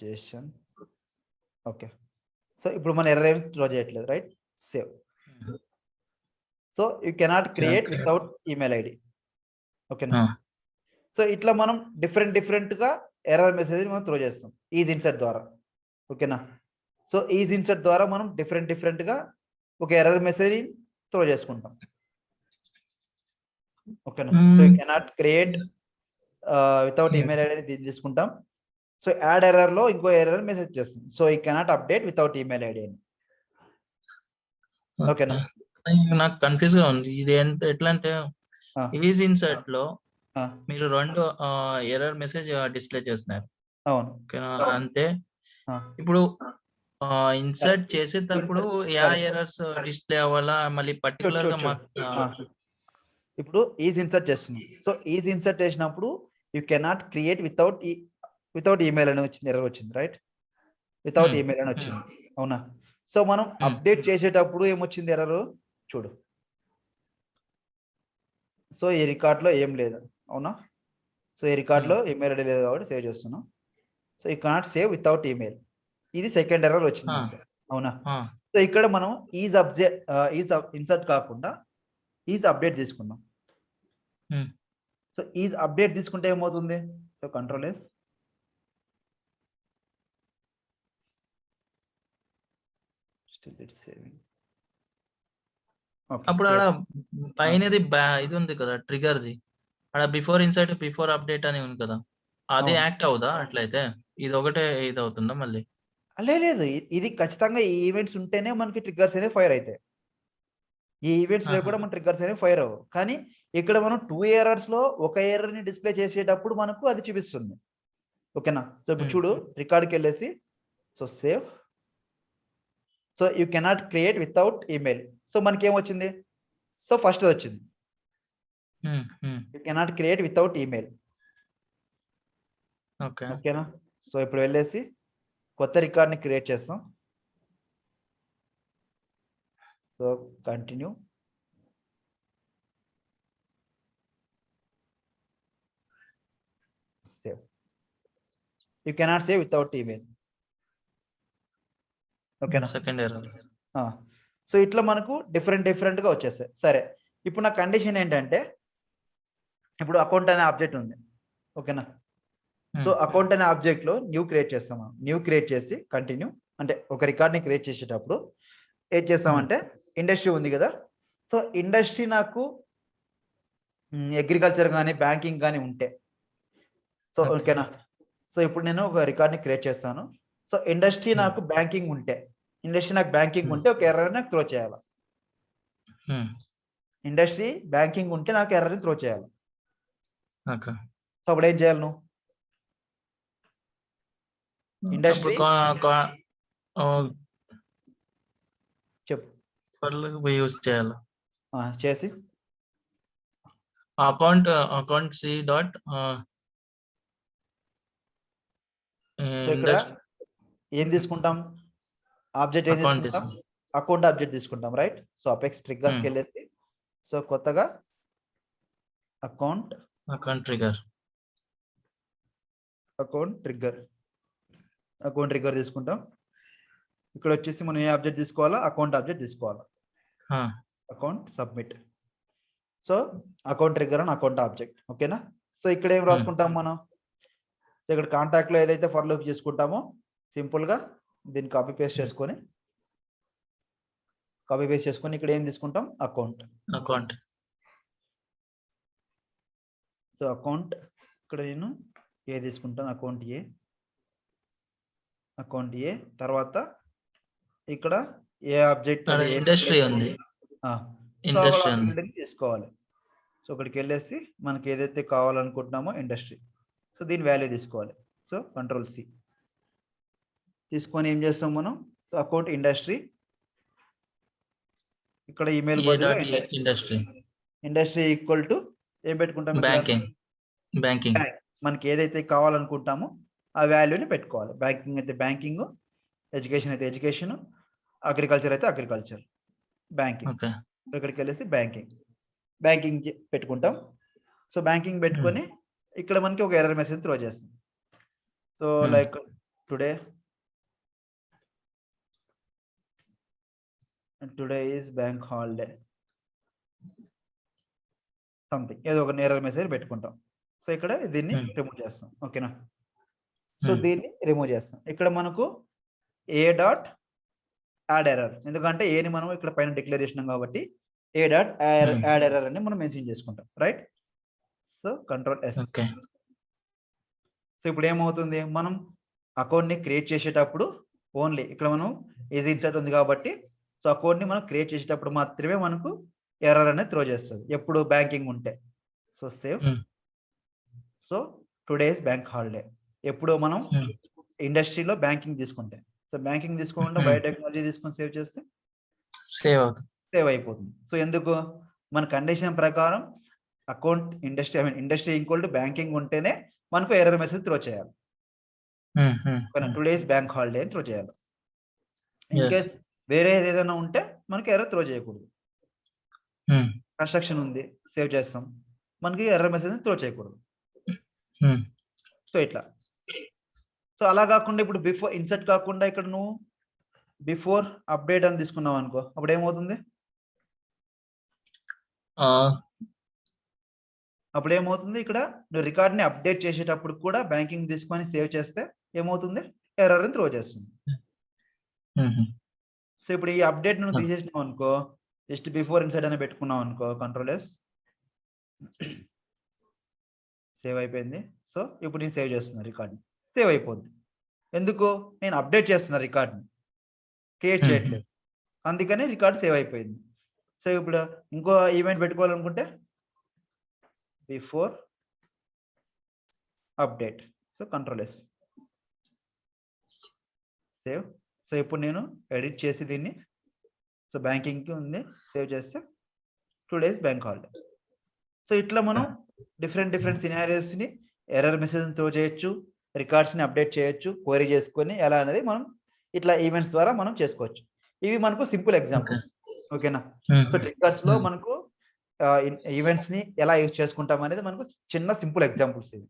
Jason. Okay. So ఇప్పుడు మన ఎర్రర్ ఏమి త్రో చేయట్లేదు, right? Save. So you cannot create without email ID. ఓకేనా? సో ఇట్లా మనం డిఫరెంట్ గా ఎర్రర్ మెసేజ్ మనం త్రో చేస్తాం ఈజ్ ఇన్సర్ట్ ద్వారా. ఓకేనా? సో ఈజ్ ఇన్సర్ట్ ద్వారా మనం డిఫరెంట్ గా ఒక ఎర్రర్ మెసేజ్ త్రో చేసుకుంటాం. ఓకేనా? So you cannot create without email ID తీసుకుంటాం. సో యాడ్ ఎర్రర్ లో ఇంకో ఎర్రర్ మెసేజ్ చేస్తుంది. So you cannot update without email ID అని. ఓకేనా? నాకు కన్ఫ్యూజ్ గా ఉంది ఇది. ఎట్లా అంటే ఈజ్ ఇన్సర్ట్ లో మీరు రెండు ఎర్రర్ మెసేజ్ డిస్ప్లే చేస్తున్నారు. అవును. ఓకేనా? అంతే. ఇప్పుడు ఇన్సర్ట్ చేసేటప్పుడు యా ఎర్రర్స్ డిస్ప్లే అవ్వాలా మళ్ళీ పర్టికులర్ గా ఇప్పుడు ఈజ్ ఇన్సర్ట్ చేస్తున్నాం. సో ఈజ్ ఇన్సర్ట్ చేసినప్పుడు you cannot create without email అని వచ్చింది, ఎర్రర్ వచ్చింది, రైట్? వితౌట్ ఈమెయిల్ అని వచ్చింది, అవునా? సో మనం అప్డేట్ చేసేటప్పుడు ఏమొచ్చింది ఎర్రర్ చూడు. సో ఈ రికార్డ్ లో ఏం లేదు, అవునా? సో ఈ రికార్డ్ లో ఈమెయిల్ ఐడి లేదు కాబట్టి సేవ్ చేస్తున్నాం. So you cannot save without email, ఇది సెకండ్ ఎర్రర్ వచ్చింది, అవునా? సో ఇక్కడ మనం ఈజ్ ఇన్సర్ట్ కాకుండా ఈజ్ అప్డేట్ తీసుకుందాం. సో ఈజ్ అప్డేట్ తీసుకుంటే ఏమవుతుంది? So control yes, still it's saving. అప్పుడు ఆడ పైనది ఇది ఉంది కదా ట్రిగర్ది, ఆడ బిఫోర్ ఇన్సర్ట్ బిఫోర్ అప్డేట్ అని ఉంది కదా, అది యాక్ట్ అవుదా అట్లయితే? ఇది ఒకటే ఇది అవుతుందా మళ్ళీ? లేదు, ఇది ఖచ్చితంగా ఈ ఈవెంట్స్ ఉంటేనే మనకి ట్రిగ్గర్స్ అనేవి ఫైర్ అవుతాయి. ఈ ఈవెంట్స్ లేకుండా మన ట్రిగ్గర్స్ అనేవి ఫైర్ అవ్వవు. కానీ ఇక్కడ మనం 2 ఎర్రర్స్ లో ఒక ఎర్రర్ ని డిస్ప్లే చేసేటప్పుడు మనకు అది చూపిస్తుంది. ఓకేనా? సో ఇప్పుడు చూడు, రికార్డ్కి వెళ్ళేసి so save. So you cannot create without email. So మనకి ఏమొచ్చింది? సో ఫస్ట్ వచ్చింది you cannot create without email. ఓకేనా? సో ఇప్పుడు వెళ్ళేసి కొత్త రికార్డ్ని క్రియేట్ చేస్తాం. So continue. Save. You cannot save without email. ఓకేనా? Second error. సో ఇట్లా మనకు డిఫరెంట్ గా వచ్చేస్తాయి. సరే, ఇప్పుడు నా కండిషన్ ఏంటంటే, ఇప్పుడు అకౌంట్ అనే ఆబ్జెక్ట్ ఉంది. ఓకేనా? సో అకౌంట్ అనే ఆబ్జెక్ట్ లో న్యూ క్రియేట్ చేస్తాం. న్యూ క్రియేట్ చేసి కంటిన్యూ అంటే ఒక రికార్డ్ని క్రియేట్ చేసేటప్పుడు ఏం చేస్తామంటే, ఇండస్ట్రీ ఉంది కదా, సో ఇండస్ట్రీ నాకు అగ్రికల్చర్ కానీ బ్యాంకింగ్ కానీ ఉంటే, సో ఓకేనా, సో ఇప్పుడు నేను ఒక రికార్డ్ని క్రియేట్ చేస్తాను. సో ఇండస్ట్రీ నాకు బ్యాంకింగ్ ఉంటే, ఒక ఎర్రర్ నాకు త్రో చేయాలి. ఇండస్ట్రీ బ్యాంకింగ్ ఉంటే నాకు ఎర్రర్ని త్రో చేయాలి. సో అప్పుడు ఏం చేయాలి నువ్వు? ఇండస్ట్రీ చెప్పు యూజ్ చేయాలి చేసి అకౌంట్ సి డాట్ ఇక్కడ ఏం తీసుకుంటాం? ఆబ్జెక్ట్ ఏం తీసుకుంటాం? అకౌంట్ ఆబ్జెక్ట్ తీసుకుంటాం, రైట్? సో అపెక్స్ ట్రిగ్గర్స్కి వెళ్ళేసి సో కొత్తగా అకౌంట్ ట్రిగ్గర్ తీసుకుంటాం. ఇక్కడ వచ్చేసి మనం ఏ ఆబ్జెక్ట్ తీసుకోవాలా? అకౌంట్ ఆబ్జెక్ట్ తీసుకోవాలా. Account submit. So account trigger and account object. ఓకేనా? సో ఇక్కడ ఏం రాసుకుంటాం మనం? సో ఇక్కడ కాంటాక్ట్ లో ఏదైతే ఫర్ లూప్ చేసుకుంటామో సింపుల్ గా దీన్ని కాపీ పేస్ట్ చేసుకొని ఇక్కడ ఏం తీసుకుంటాం? అకౌంట్. సో అకౌంట్ ఇక్కడ నేను ఏ తీసుకుంటాను? అకౌంట్ ఏ తర్వాత ఇక్కడ ఏ ఆబ్జెక్ట్ ఇండస్ట్రీ ఉంది తీసుకోవాలి. సో ఇక్కడికి వెళ్ళేసి మనకి ఏదైతే కావాలనుకుంటున్నామో ఇండస్ట్రీ, సో దీని వాల్యూ తీసుకోవాలి. సో కంట్రోల్ సి తీసుకొని ఏం చేస్తాం మనం? సో అకౌంట్ ఇండస్ట్రీ, ఇక్కడ ఈమెయిల్ ఇండస్ట్రీ ఈక్వల్ టు ఏం పెట్టుకుంటాం? బ్యాంకింగ్. మనకి ఏదైతే కావాలనుకుంటామో ఆ వాల్యూని పెట్టుకోవాలి. బ్యాంకింగ్ అయితే బ్యాంకింగ్, ఎడ్యుకేషన్ అయితే ఎడ్యుకేషన్, అగ్రికల్చర్ అయితే అగ్రికల్చర్, బ్యాంకింగ్. సో ఇక్కడికి వెళ్ళేసి బ్యాంకింగ్ పెట్టుకుంటాం. సో బ్యాంకింగ్ పెట్టుకొని ఇక్కడ మనకి ఒక ఎర్రర్ మెసేజ్ త్రో చేస్తాం. So like today is bank holiday something, ఏదో ఒక ఎర్రర్ మెసేజ్ పెట్టుకుంటాం. సో ఇక్కడ దీన్ని రిమూవ్ చేస్తాం. ఓకేనా? సో దీన్ని రిమూవ్ చేస్తాం. ఇక్కడ మనకు ఏ డాట్ యాడ్ ఎర్రర్, ఎందుకంటే ఏని మనం ఇక్కడ పైన డిక్లేర్ చేసినాం కాబట్టి ఏ డాట్ యాడ్ ఎర్రర్ అని మనం మెన్షన్ చేసుకుంటాం, right? So control yes. So ఇప్పుడు ఏమవుతుంది? మనం అకౌంట్ ని క్రియేట్ చేసేటప్పుడు ఓన్లీ ఇక్కడ మనం ఈజీ ఇన్సర్ట్ ఉంది కాబట్టి సో అకౌంట్ ని మనం క్రియేట్ చేసేటప్పుడు మాత్రమే మనకు ఎర్రర్ అనేది త్రో చేస్తుంది, ఎప్పుడు బ్యాంకింగ్ ఉంటే. So save. So today is bank holiday ఎప్పుడు మనం ఇండస్ట్రీలో బ్యాంకింగ్ తీసుకుంటే. సో బ్యాంకింగ్ తీసుకోకుండా బయోటెక్నాలజీ తీసుకొని సేవ్ చేస్తే సేవ్ అయిపోతుంది. సో ఎందుకు? మన కండిషన్ ప్రకారం account industry equal to banking ఉంటేనే మనకు ఎర్రర్ మెసేజ్ త్రో చేయాలి. టుడేస్ బ్యాంక్ హాలిడే అని త్రో చేయాలి. ఇన్ కేస్ వేరే ఏదైనా ఉంటే మనకి ఎర్రర్ త్రో చేయకూడదు. కన్స్ట్రక్షన్ ఉంది, సేవ్ చేస్తాం, మనకి ఎర్రర్ మెసేజ్ త్రో చేయకూడదు. సో ఇట్లా. సో అలా కాకుండా ఇప్పుడు బిఫోర్ ఇన్సర్ట్ కాకుండా ఇక్కడ నువ్వు బిఫోర్ అప్డేట్ అని తీసుకున్నావు అనుకో, అప్పుడు ఏమవుతుంది? ఇక్కడ నువ్వు రికార్డ్ ని అప్డేట్ చేసేటప్పుడు కూడా బ్యాంకింగ్ తీసుకొని సేవ్ చేస్తే ఏమవుతుంది? ఎర్రర్ ని త్రో చేస్తుంది. సో ఇప్పుడు ఈ అప్డేట్ నువ్వు తీసేసినావు అనుకో, జస్ట్ బిఫోర్ ఇన్సైడ్ అని పెట్టుకున్నాం అనుకో, కంట్రోల్ ఎస్, సేవ్ అయిపోయింది. సో ఇప్పుడు నేను సేవ్ చేస్తున్నా రికార్డ్ని, సేవ్ అయిపోద్ది. ఎందుకు? నేను అప్డేట్ చేస్తున్నా రికార్డ్ని, క్రియేట్ చేయట్లేదు, అందుకని రికార్డ్ సేవ్ అయిపోయింది. సో ఇప్పుడు ఇంకో ఈవెంట్ పెట్టుకోవాలనుకుంటే before update, so control S, save. So ఇప్పుడు నేను ఎడిట్ చేసి దీన్ని, సో బ్యాంకింగ్కి ఉంది, సేవ్ చేస్తే 2 days బ్యాంక్ హాలిడే. సో ఇట్లా మనం డిఫరెంట్ సినారియోస్ని ఎర్రర్ మెసేజ్ త్రో చేయొచ్చు, రికార్డ్స్ని అప్డేట్ చేయొచ్చు, క్వరీ చేసుకొని ఎలా అనేది మనం ఇట్లా ఈవెంట్స్ ద్వారా మనం చేసుకోవచ్చు. ఇవి మనకు సింపుల్ ఎగ్జాంపుల్స్, ఓకేనా? సో ట్రిగ్గర్స్లో మనకు ఈవెంట్స్ని ఎలా యూజ్ చేసుకుంటాం అనేది మనకు చిన్న సింపుల్ ఎగ్జాంపుల్స్ ఇవి,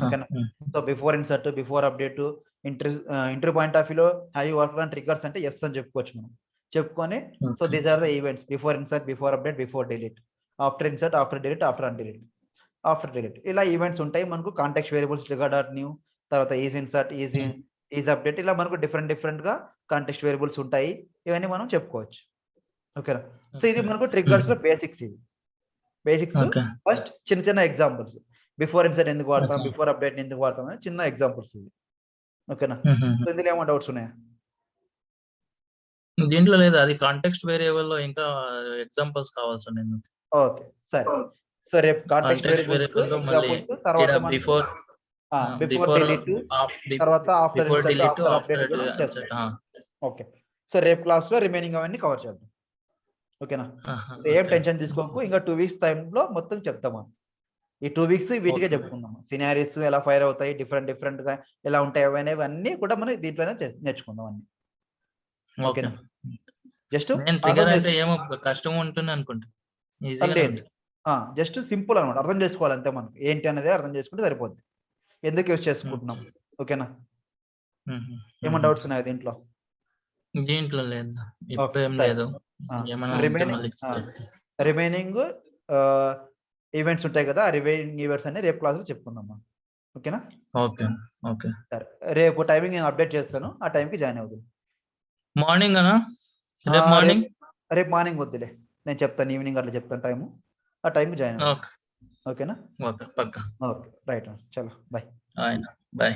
ఓకేనా? So before insert, before update, inter point of వ్యూలో have you work on triggers అంటే ఎస్ అని చెప్పుకోవచ్చు మనం, చెప్పుకొని so these are the events: before insert, before update, before delete, after insert, after delete, after undelete, after delete. ఇలా events ఉంటాయి మనకు. Context variables trigger dot new, తర్వాత is insert, is update, ఇలా మనకు డిఫరెంట్గా కాంటెక్స్ట్ వేరియబుల్స్ ఉంటాయి. ఇవన్నీ మనం చెప్పుకోవచ్చు, ఓకేనా? సో ఇది మనకు ట్రిగ్గర్స్ లో బేసిక్స్. ఇవి బేసిక్స్. ఫస్ట్ చిన్న ఎగ్జాంపుల్స్, బిఫోర్ ఇన్సర్ట్ ఎందుకు వాడతాం, బిఫోర్ అప్డేట్ ఎందుకు వాడతాం అని చిన్న ఎగ్జాంపుల్స్ ఇవి, ఓకేనా? సో ఇందులో ఏమైనా డౌట్స్ ఉన్నాయా? దీంట్లో లేదు, అది కాంటెక్స్ట్ వేరియబుల్ లో ఇంకా ఎగ్జాంపుల్స్ కావాలి సార్ నేను. ఓకే సరే. సో రేపు కాంటెక్స్ట్ వేరియబుల్స్ ఎగ్జాంపుల్స్, తర్వాత బిఫోర్ డిలీట్, తర్వాత after delete, after update. Okay. So రేపు క్లాస్ లో రిమైనింగ్ అవన్నీ కవర్ చేద్దాం, ఓకేనా? ఏం టెన్షన్ తీసుకోకు, ఇంకా 2 weeks టైంలో మొత్తం చెప్తాం. ఈ 2 weeks వీటికే చెప్పుకుందాం. సినారీస్ ఎలా ఫైర్ అవుతాయి, డిఫరెంట్ గా ఎలా ఉంటాయి, అవన్నీ కూడా మనం దీంట్లోనే నేర్చుకుందాం అన్ని, ఓకేనా? జస్ట్ ఏమో కష్టం ఉంటుంది అనుకుంటా, జస్ట్ సింపుల్ అనమాట, అర్థం చేసుకోవాలి అంతే. మనకు ఏంటి అనేది అర్థం చేసుకుంటే సరిపోద్ది, ఎందుకు యూజ్ చేసుకుంటున్నాం, ఓకేనా? ఏమైనా డౌట్స్ ఉన్నాయా దీంట్లో? దీంట్లో లేదు. రిమైనింగ్ ఈవెంట్స్ ఉంటాయి కదా, ఆ రిమైనింగ్ ఈవెంట్స్ అన్ని రేపు క్లాస్ లో చెప్పుకుందాం, ఓకేనా? ఓకే సరే, రేపు టైమింగ్ నేను అప్డేట్ చేస్తాను, ఆ టైంకి జాయిన్ అవుతుంది. మార్నింగ్ రేపు మార్నింగ్ వద్దులే, నేను చెప్తాను, ఈవినింగ్ అట్లా చెప్తాను టైము, ఆ టైంకి జాయిన్ అవుతుంది, ఓకేనా? ఓకే, రైట్, చలో బాయ్. బాయ్.